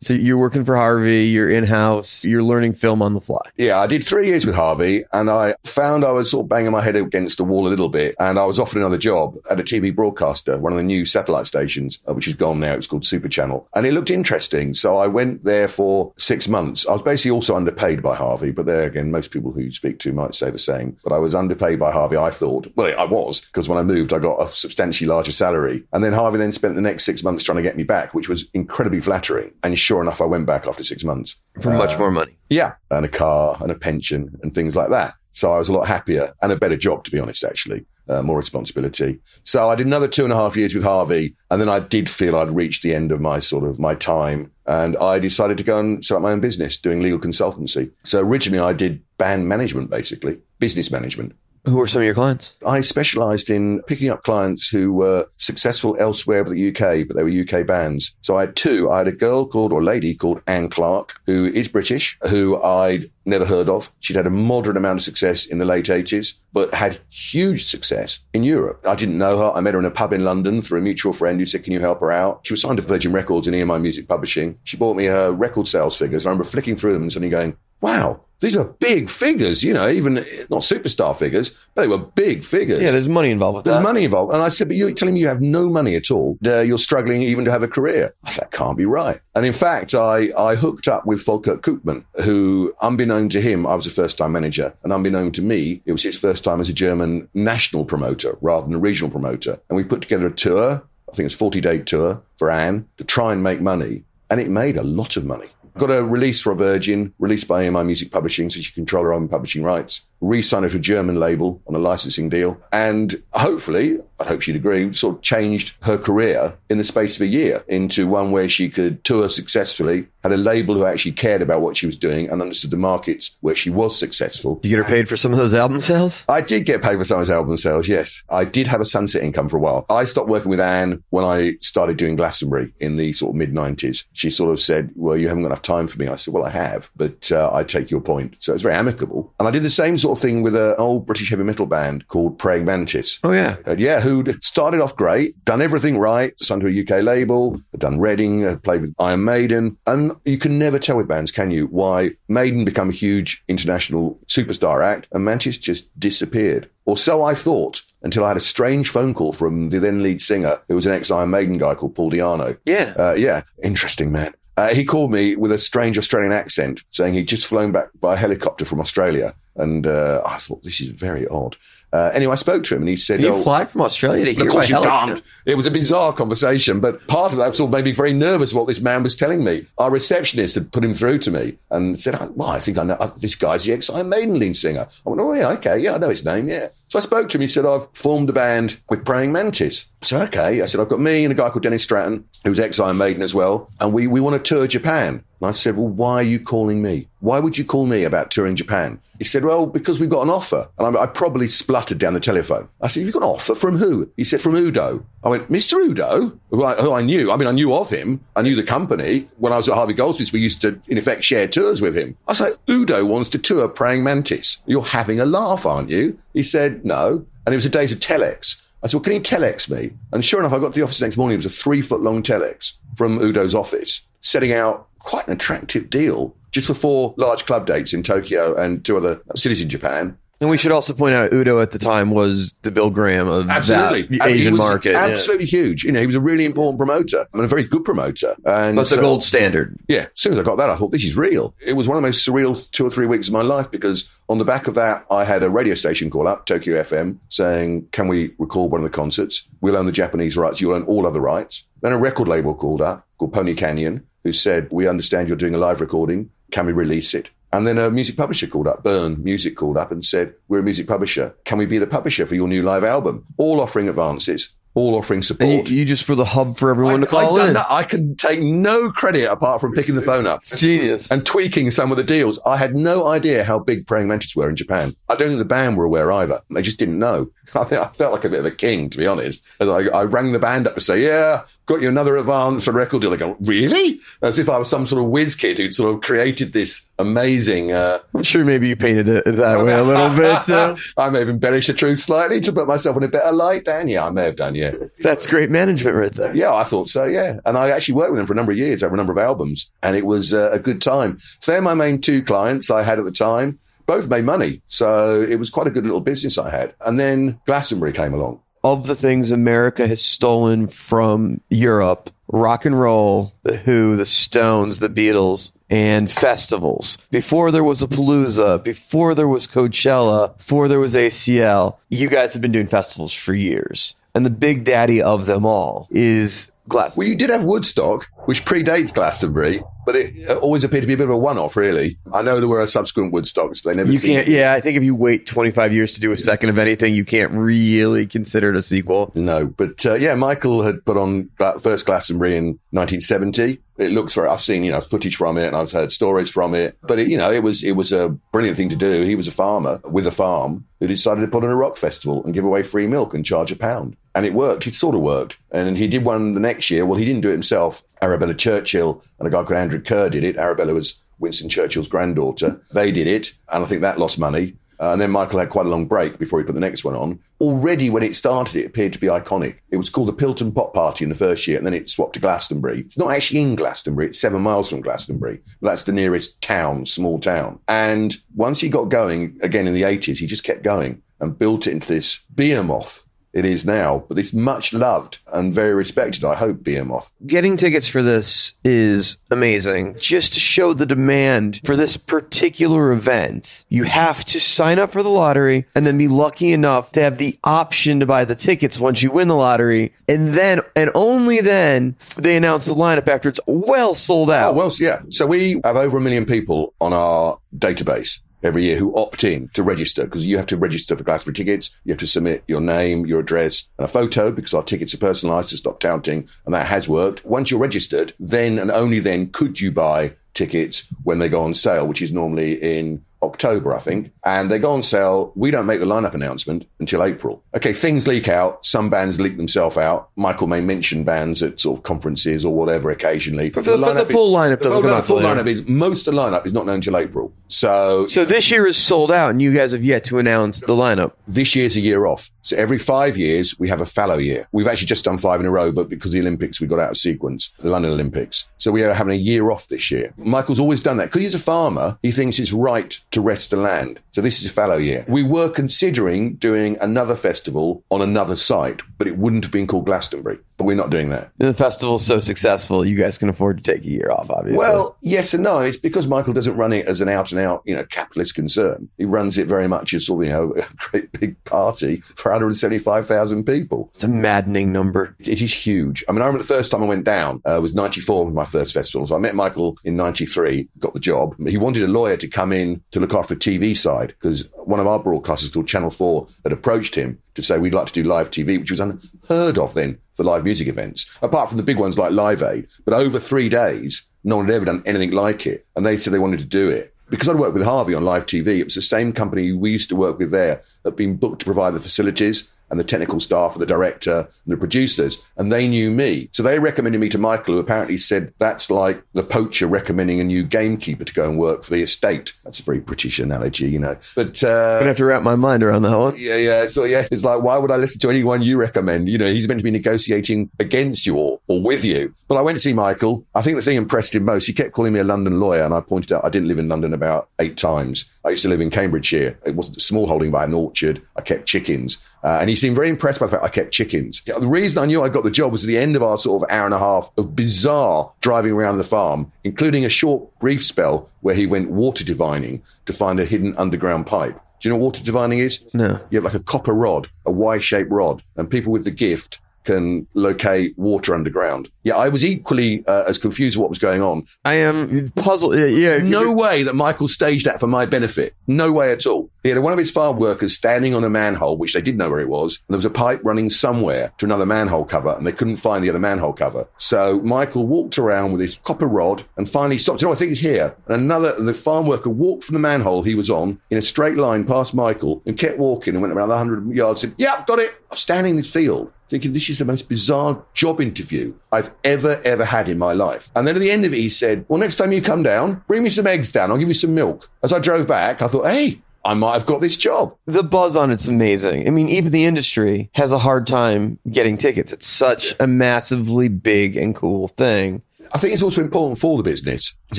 So you're working for Harvey, you're in-house, you're learning film on the fly. Yeah, I did 3 years with Harvey, and I found I was sort of banging my head against the wall a little bit, and I was offered another job at a TV broadcaster, one of the new satellite stations, which is gone now. It's called Super Channel. And it looked interesting, so I went there for 6 months. I was basically also underpaid by Harvey, but there again, most people who you speak to might say the same. But I was underpaid by Harvey, I thought. Well, I was, because when I moved, I got a substantially larger salary. And then Harvey then spent the next 6 months trying to get me back, which was incredibly flattering. And sure enough, I went back after 6 months. For much more money. Yeah. And a car and a pension and things like that. So I was a lot happier and a better job, to be honest, actually. More responsibility. So I did another 2.5 years with Harvey. And then I did feel I'd reached the end of my time. And I decided to go and set up my own business doing legal consultancy. So originally I did band management, basically, business management. Who were some of your clients? I specialised in picking up clients who were successful elsewhere but the UK, but they were UK bands. So I had two. I had a lady called Anne Clark, who is British, who I'd never heard of. She'd had a moderate amount of success in the late 80s, but had huge success in Europe. I didn't know her. I met her in a pub in London through a mutual friend who said, can you help her out? She was signed to Virgin Records and EMI Music Publishing. She bought me her record sales figures. I remember flicking through them and suddenly going, wow, these are big figures, even not superstar figures, but they were big figures. Yeah, there's money involved with that. There's money involved. And I said, but you're telling me you have no money at all. You're struggling even to have a career. I said, that can't be right. And in fact, I hooked up with Volker Koopman, who, unbeknown to him, I was a first-time manager. And unbeknown to me, it was his first time as a German national promoter rather than a regional promoter. And we put together a tour, I think it was a 40-day tour for Anne, to try and make money. And it made a lot of money. Got a release for Virgin, released by EMI Music Publishing, so she controlled her own publishing rights. Re-signed her to a German label on a licensing deal. And hopefully, I hope she'd agree, sort of changed her career in the space of a year into one where she could tour successfully, had a label who actually cared about what she was doing and understood the markets where she was successful. Did you get her paid for some of those album sales? I did get paid for some of those album sales, yes. I did have a sunset income for a while. I stopped working with Anne when I started doing Glastonbury in the sort of mid-90s. She sort of said, well, you haven't got enough time for me. I said, well, I have, but I take your point. So it's very amicable. And I did the same sort of thing with an old British heavy metal band called Praying Mantis. Oh, yeah. Who'd started off great, done everything right, signed to a UK label, had done Reading, had played with Iron Maiden. And you can never tell with bands, can you, why Maiden become a huge international superstar act and Mantis just disappeared. Or so I thought, until I had a strange phone call from the then lead singer, who was an ex-Iron Maiden guy called Paul Di'Anno. Yeah. Interesting man. He called me with a strange Australian accent, saying he'd just flown back by helicopter from Australia. And I thought, this is very odd. Anyway, I spoke to him and he said... You fly from Australia to here? Of course you can't. It was a bizarre conversation, but part of that sort of made me very nervous what this man was telling me. Our receptionist had put him through to me and said, well, I think I know, this guy's the ex-Iron Maiden lead singer. I went, oh, yeah, okay, yeah, I know his name, yeah. So I spoke to him. He said, I've formed a band with Praying Mantis. So, okay. I said, I've got me and a guy called Dennis Stratton, who's ex-Iron Maiden as well, and we want to tour Japan. And I said, well, why are you calling me? Why would you call me about touring Japan? He said, well, because we've got an offer. And I probably spluttered down the telephone. I said, you've got an offer from who? He said, from Udo. I went, Mr. Udo? Who I knew. I mean, I knew of him. I knew the company. When I was at Harvey Goldsmith, we used to, in effect, share tours with him. I said, Udo wants to tour Praying Mantis. You're having a laugh, aren't you? He said, no. And it was a day to telex. I said, well, can you telex me? And sure enough, I got to the office the next morning. It was a 3-foot-long telex from Udo's office, setting out quite an attractive deal just for 4 large club dates in Tokyo and 2 other cities in Japan. And we should also point out Udo at the time was the Bill Graham of that Asian market. Absolutely huge. He was a really important promoter and a very good promoter. And that's the gold standard. Yeah. As soon as I got that, I thought, this is real. It was one of the most surreal 2 or 3 weeks of my life because on the back of that, I had a radio station call up, Tokyo FM, saying, can we record one of the concerts? We'll own the Japanese rights. You'll own all other rights. Then a record label called up called Pony Canyon, who said, we understand you're doing a live recording. Can we release it? And then a music publisher called up, Burn Music called up and said, we're a music publisher. Can we be the publisher for your new live album? All offering advances, all offering support. And you just were the hub for everyone to call in. I can take no credit apart from picking the phone up. It's genius. And tweaking some of the deals. I had no idea how big Praying Mantis were in Japan. I don't think the band were aware either. They just didn't know. I think I felt like a bit of a king, to be honest. As I rang the band up to say, yeah, got you another advance for a record deal. They go, really? As if I was some sort of whiz kid who'd sort of created this amazing... I'm sure maybe you painted it that way a little bit. I may have embellished the truth slightly to put myself in a better light, Dan. Yeah, I may have done, yeah. That's great management right there. Yeah, I thought so, yeah. And I actually worked with them for a number of years, over a number of albums, and it was a good time. So they're my main two clients I had at the time. Both made money, so it was quite a good little business I had. And then Glastonbury came along. Of the things America has stolen from Europe, rock and roll, The Who, the Stones, the Beatles, and festivals. Before there was a Palooza, before there was Coachella, before there was ACL, you guys have been doing festivals for years. And the big daddy of them all is Glastonbury. Well, you did have Woodstock, which predates Glastonbury, but it always appeared to be a bit of a one-off, really. I know there were subsequent Woodstocks, but they never Yeah, I think if you wait 25 years to do a second of anything, you can't really consider it a sequel. No, but Michael had put on first Glastonbury in 1970. It looks very, I've seen, footage from it and I've heard stories from it, but it was a brilliant thing to do. He was a farmer with a farm who decided to put on a rock festival and give away free milk and charge £1. And it worked. It sort of worked. And he did one the next year. Well, he didn't do it himself. Arabella Churchill and a guy called Andrew Kerr did it. Arabella was Winston Churchill's granddaughter. They did it. And I think that lost money. And then Michael had quite a long break before he put the next one on. Already when it started, it appeared to be iconic. It was called the Pilton Pop Party in the first year, and then it swapped to Glastonbury. It's not actually in Glastonbury. It's 7 miles from Glastonbury. That's the nearest town, small town. And once he got going, again in the 80s, he just kept going and built it into this behemoth it is now, but it's much loved and very respected, I hope, behemoth. Getting tickets for this is amazing. Just to show the demand for this particular event, you have to sign up for the lottery and then be lucky enough to have the option to buy the tickets once you win the lottery. And then, and only then, they announce the lineup after it's well sold out. Oh, well, yeah. So we have over 1 million people on our database every year who opt in to register, because you have to register for Glastonbury tickets. You have to submit your name, your address, and a photo, because our tickets are personalised to stop counting, and that has worked. Once you're registered, then and only then could you buy tickets when they go on sale, which is normally in October, I think. And they go on sale. We don't make the lineup announcement until April. Okay, things leak out. Some bands leak themselves out. Michael may mention bands at sort of conferences or whatever occasionally. But the full lineup doesn't come out. The full lineup is, most of the lineup is not known until April. So this year is sold out, and you guys have yet to announce the lineup. This year's a year off. So every 5 years, we have a fallow year. We've actually just done 5 in a row, but because of the Olympics, we got out of sequence, the London Olympics. So we are having a year off this year. Michael's always done that. Because he's a farmer, he thinks it's right to rest the land. So this is a fallow year. We were considering doing another festival on another site, but it wouldn't have been called Glastonbury. But we're not doing that. The festival's so successul, you guys can afford to take a year off, obviously. Well, yes and no. It's because Michael doesn't run it as an out-and-out, capitalist concern. He runs it very much as sort of, a great big party for 175,000 people. It's a maddening number. It is huge. I mean, I remember the first time I went down was 94 was my first festival. So I met Michael in 93, got the job. He wanted a lawyer to come in to look after the TV side, because one of our broadcasters called Channel 4 had approached him to say we'd like to do live TV, which was unheard of then for live music events, apart from the big ones like Live Aid. But over 3 days, no one had ever done anything like it. And they said they wanted to do it. Because I'd worked with Harvey on live TV, it was the same company we used to work with there that had been booked to provide the facilities and the technical staff and the director and the producers, and they knew me. So they recommended me to Michael, who apparently said that's like the poacher recommending a new gamekeeper to go and work for the estate. That's a very British analogy, But I'm gonna have to wrap my mind around that one. Yeah. So it's like, why would I listen to anyone you recommend? He's meant to be negotiating against you or with you. But I went to see Michael. I think the thing impressed him most, he kept calling me a London lawyer, and I pointed out I didn't live in London about 8 times. I used to live in Cambridgeshire. It wasn't a small holding, but I had an orchard. I kept chickens. And he seemed very impressed by the fact I kept chickens. The reason I knew I got the job was at the end of our sort of hour and a half of bizarre driving around the farm, including a short, brief spell where he went water divining to find a hidden underground pipe. Do you know what water divining is? No. You have like a copper rod, a Y-shaped rod, and people with the gift can locate water underground. Yeah, I was equally as confused with what was going on. I am puzzled. Yeah, There's no way that Michael staged that for my benefit. No way at all. He had one of his farm workers standing on a manhole, which they didn't know where it was. And there was a pipe running somewhere to another manhole cover, and they couldn't find the other manhole cover. So Michael walked around with his copper rod and finally stopped. I think it's here. And the farm worker walked from the manhole he was on in a straight line past Michael and kept walking and went around 100 yards and said, yeah, got it. I'm standing in this field thinking this is the most bizarre job interview I've ever had in my life. And then at the end of it, he said, well, next time you come down, bring me some eggs down. I'll give you some milk. As I drove back, I thought, hey, I might have got this job. The buzz on it's amazing. I mean, even the industry has a hard time getting tickets. It's such a massively big and cool thing. I think it's also important for the business. Because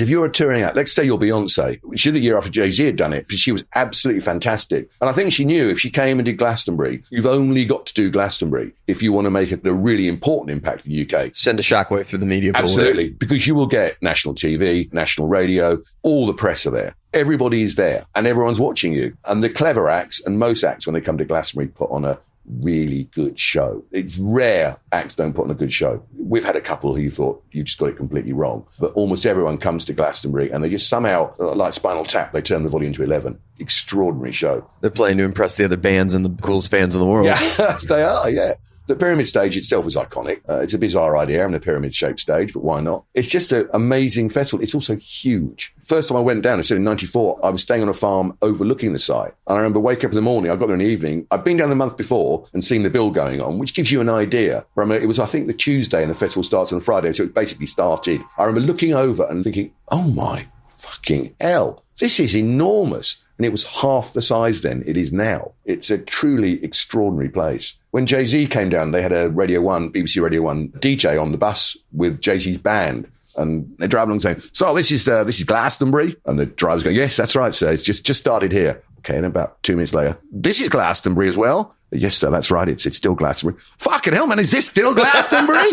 if you're a touring act, let's say you're Beyonce, which is the year after Jay-Z had done it, because she was absolutely fantastic. And I think she knew if she came and did Glastonbury, you've only got to do Glastonbury if you want to make a really important impact in the UK. Send a shockwave through the media pool. Absolutely. Because you will get national TV, national radio, all the press are there. Everybody is there and everyone's watching you. And the clever acts and most acts, when they come to Glastonbury, put on a really good show. It's rare acts don't put on a good show. We've had a couple who thought you just got it completely wrong, but almost everyone comes to Glastonbury and they just somehow, like Spinal Tap, they turn the volume to 11. Extraordinary show. They're playing to impress the other bands and the coolest fans in the world. Yeah, they are, yeah. The pyramid stage itself is iconic. It's a bizarre idea, having a pyramid-shaped stage, but why not? It's just an amazing festival. It's also huge. First time I went down, I said in 94, I was staying on a farm overlooking the site. And I remember waking up in the morning, I got there in the evening. I'd been down the month before and seen the bill going on, which gives you an idea. I remember it was, I think, the Tuesday and the festival starts on a Friday, so it basically started. I remember looking over and thinking, oh my fucking hell, this is enormous. And it was half the size then it is now. It's a truly extraordinary place. When Jay-Z came down, they had a Radio 1, BBC Radio 1 DJ on the bus with Jay-Z's band. And they drive along saying, so this is Glastonbury? And the driver's going, yes, that's right, sir. It's just started here. Okay, and about 2 minutes later, this is Glastonbury as well? Yes, sir, that's right. It's still Glastonbury. Fucking hell, man, is this still Glastonbury?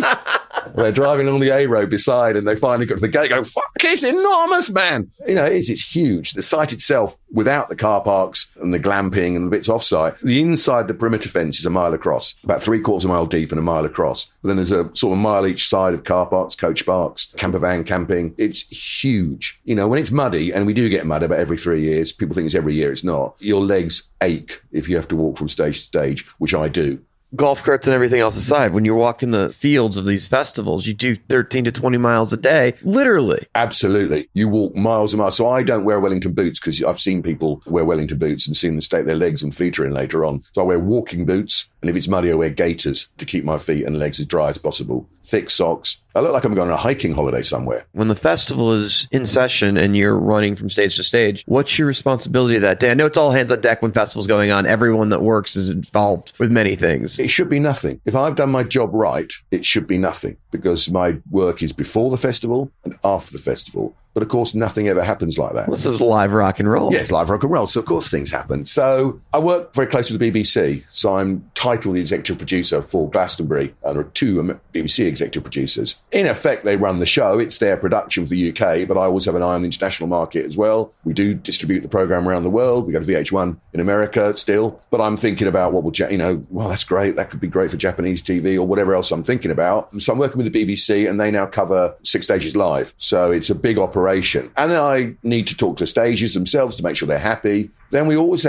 They're driving along the A road beside and they finally got to the gate and go, fuck, it's enormous, man. You know, it's huge. The site itself, without the car parks and the glamping and the bits off-site, the inside the perimeter fence is a mile across, about 3/4 mile deep and a mile across. But then there's a sort of mile each side of car parks, coach parks, camper van camping. It's huge. You know, when it's muddy, and we do get mud about every 3 years, people think it's every year, it's not. Your legs ache if you have to walk from stage to stage, which I do. Golf carts and everything else aside, when you're walking the fields of these festivals, you do 13 to 20 miles a day, literally. Absolutely. You walk miles and miles. So I don't wear Wellington boots because I've seen people wear Wellington boots and seen them stake their legs and feet are in later on. So I wear walking boots. And if it's muddy, I wear gaiters to keep my feet and legs as dry as possible. Thick socks. I look like I'm going on a hiking holiday somewhere. When the festival is in session and you're running from stage to stage, what's your responsibility that day? I know it's all hands on deck when festival's going on. Everyone that works is involved with many things. It should be nothing. If I've done my job right, it should be nothing because my work is before the festival and after the festival. But of course, nothing ever happens like that. This is live rock and roll. Yeah, it's live rock and roll. So of course things happen. So I work very closely with the BBC. So I'm titled the executive producer for Glastonbury. And there are 2 BBC executive producers. In effect, they run the show. It's their production for the UK, but I always have an eye on the international market as well. We do distribute the programme around the world. We go to VH1 in America still. But I'm thinking about what will, well, that's great. That could be great for Japanese TV or whatever else I'm thinking about. And so I'm working with the BBC and they now cover 6 stages live. So it's a big operation. And then I need to talk to stages themselves to make sure they're happy. Then you always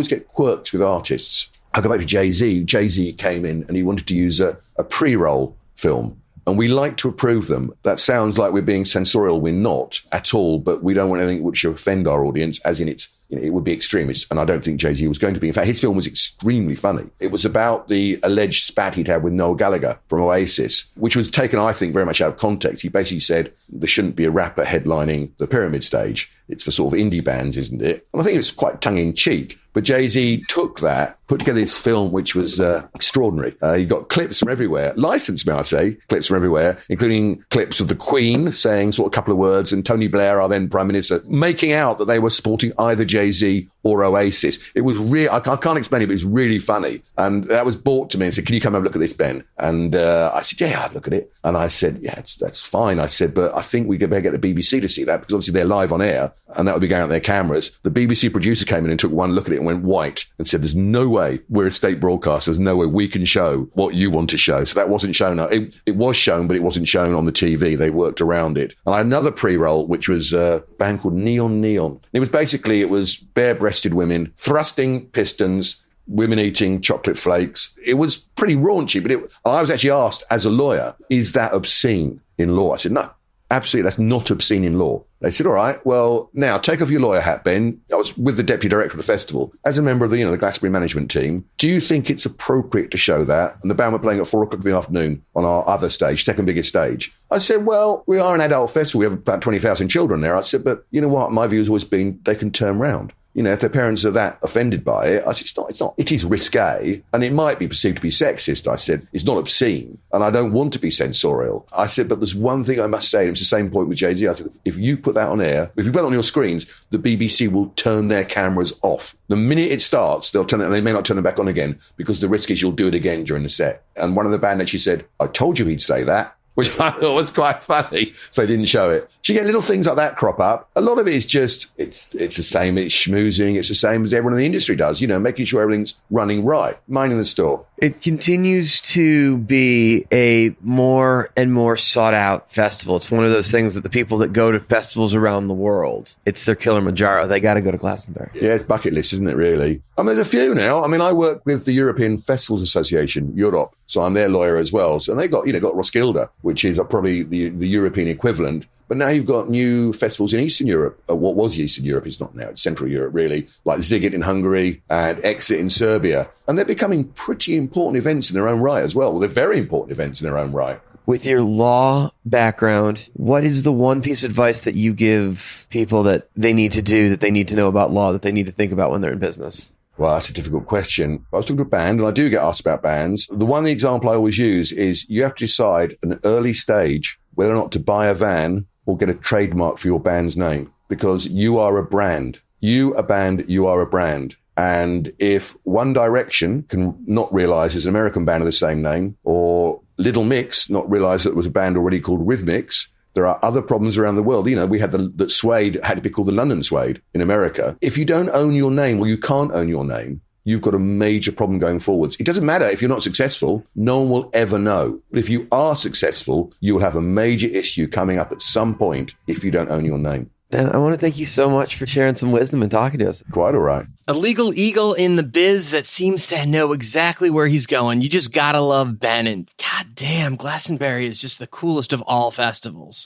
get quirks with artists. I go back to Jay-Z. Jay-Z came in and he wanted to use a pre-roll film. And we like to approve them. That sounds like we're being censorial. We're not at all, but we don't want anything which will offend our audience, as in it would be extremist. And I don't think Jay-Z was going to be. In fact, his film was extremely funny. It was about the alleged spat he'd had with Noel Gallagher from Oasis, which was taken, I think, very much out of context. He basically said there shouldn't be a rapper headlining the pyramid stage. It's for sort of indie bands, isn't it? And I think it's quite tongue-in-cheek. But Jay-Z took that, put together this film, which was extraordinary. You got clips from everywhere, licensed, may I say, clips from everywhere, including clips of the Queen saying sort of a couple of words and Tony Blair, our then Prime Minister, making out that they were supporting either Jay-Z or Oasis. It was really, I can't explain it, but it was really funny. And that was brought to me and said, can you come have a look at this, Ben? And I said, yeah, I'll have a look at it. And I said, yeah, that's fine. I said, but I think we better get the BBC to see that because obviously they're live on air and that would be going out their cameras. The BBC producer came in and took one look at it and went white and said, there's no way. We're a state broadcaster. There's no way we can show what you want to show. So that wasn't shown. It was shown, but it wasn't shown on the TV. They worked around it. And I had another pre-roll, which was a band called Neon. It was bare-breasted women thrusting pistons, women eating chocolate flakes. It was pretty raunchy, but I was actually asked as a lawyer, is that obscene in law? I said, no, absolutely, that's not obscene in law. They said, all right, well, now take off your lawyer hat, Ben. I was with the deputy director of the festival. As a member of the Glastonbury management team, do you think it's appropriate to show that? And the band were playing at 4:00 in the afternoon on our other stage, second biggest stage. I said, well, we are an adult festival. We have about 20,000 children there. I said, but you know what? My view has always been they can turn round. If their parents are that offended by it, I said, it's not. It is risque, and it might be perceived to be sexist. I said, it's not obscene, and I don't want to be censorial. I said, but there's one thing I must say, and it's the same point with Jay-Z. I said, if you put that on air, if you put it on your screens, the BBC will turn their cameras off. The minute it starts, they'll turn it, and they may not turn them back on again, because the risk is you'll do it again during the set. And one of the band actually said, I told you he'd say that, which I thought was quite funny, so I didn't show it. So you get little things like that crop up. A lot of it is just, it's the same, it's schmoozing, it's the same as everyone in the industry does, making sure everything's running right, minding the store. It continues to be a more and more sought out festival. It's one of those things that the people that go to festivals around the world, it's their Kilimanjaro. They got to go to Glastonbury. Yeah, it's bucket list, isn't it, really? There's a few now. I work with the European Festivals Association, Europe, so I'm their lawyer as well. So they got Roskilde, which is probably the European equivalent. But now you've got new festivals in Eastern Europe. What was Eastern Europe? It's not now. It's Central Europe, really, like Ziget in Hungary and Exit in Serbia. And they're becoming pretty important events in their own right as well. Well, they're very important events in their own right. With your law background, what is the one piece of advice that you give people that they need to do, that they need to know about law, that they need to think about when they're in business? Well, that's a difficult question. I was talking to a band, and I do get asked about bands. The one example I always use is you have to decide at an early stage whether or not to buy a van or get a trademark for your band's name, because you are a brand. You, a band, you are a brand. And if One Direction can not realize there's an American band of the same name, or Little Mix not realize that it was a band already called Rhythmix, there are other problems around the world. We had that Suede had to be called the London Suede in America. If you don't own your name, or you can't own your name, you've got a major problem going forwards. It doesn't matter if you're not successful. No one will ever know. But if you are successful, you will have a major issue coming up at some point if you don't own your name. Ben, I want to thank you so much for sharing some wisdom and talking to us. Quite all right. A legal eagle in the biz that seems to know exactly where he's going. You just gotta love Ben, and goddamn, Glastonbury is just the coolest of all festivals.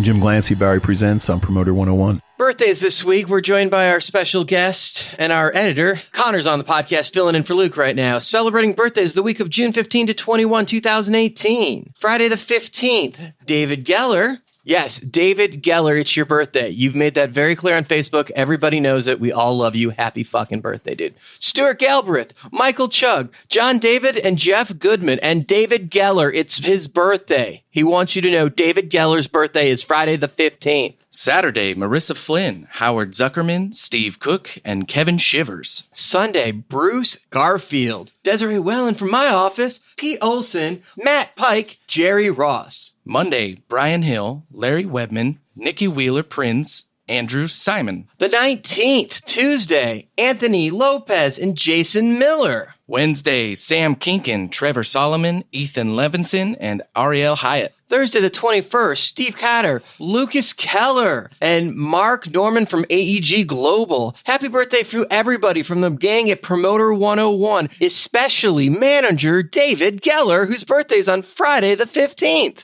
Jim Glancy, Barry Presents on Promoter 101. Birthdays this week. We're joined by our special guest and our editor. Connor's on the podcast, filling in for Luke right now. Celebrating birthdays the week of June 15 to 21, 2018. Friday the 15th, David Geller. Yes, David Geller, it's your birthday. You've made that very clear on Facebook. Everybody knows it. We all love you. Happy fucking birthday, dude. Stuart Galbraith, Michael Chugg, John David, and Jeff Goodman. And David Geller, it's his birthday. He wants you to know David Geller's birthday is Friday the 15th. Saturday, Marissa Flynn, Howard Zuckerman, Steve Cook, and Kevin Shivers. Sunday, Bruce Garfield, Desiree Wellen from my office, Pete Olson, Matt Pike, Jerry Ross. Monday, Brian Hill, Larry Webman, Nikki Wheeler Prince, Andrew Simon. The 19th, Tuesday, Anthony Lopez and Jason Miller. Wednesday, Sam Kinkin, Trevor Solomon, Ethan Levinson, and Ariel Hyatt. Thursday the 21st, Steve Cotter, Lucas Keller, and Mark Norman from AEG Global. Happy birthday to everybody from the gang at Promoter 101, especially manager David Geller, whose birthday is on Friday the 15th.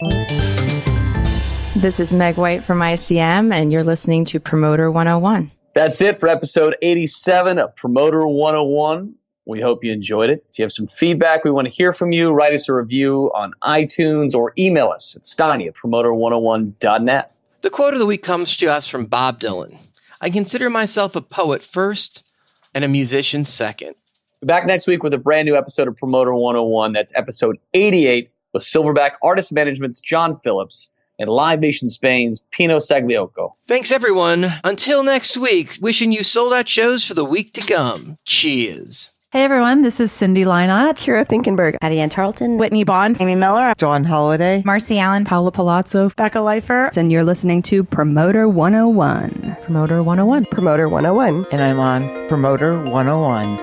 This is Meg White from ICM, and you're listening to Promoter 101. That's it for episode 87 of Promoter 101. We hope you enjoyed it. If you have some feedback, we want to hear from you. Write us a review on iTunes or email us at steiny@promoter101.net. The quote of the week comes to us from Bob Dylan. I consider myself a poet first and a musician second. We're back next week with a brand new episode of Promoter 101. That's episode 88 with Silverback Artist Management's John Phillips and Live Nation Spain's Pino Sagliocco. Thanks, everyone. Until next week, wishing you sold-out shows for the week to come. Cheers. Hey everyone, this is Cindy Leinott, Kira Finkenberg, Patty Ann Tarleton, Whitney Bond, Amy Miller, John Holiday, Marcy Allen, Paula Palazzo, Becca Leifer, and you're listening to Promoter 101. Promoter 101. Promoter 101. And I'm on Promoter 101.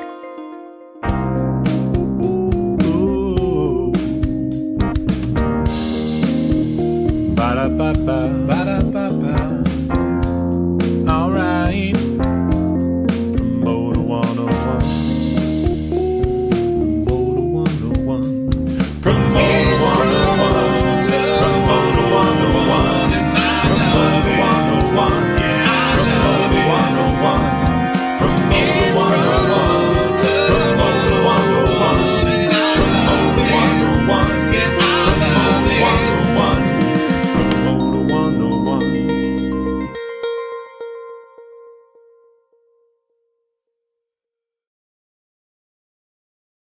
Ba-da-ba-ba, ba-da-ba.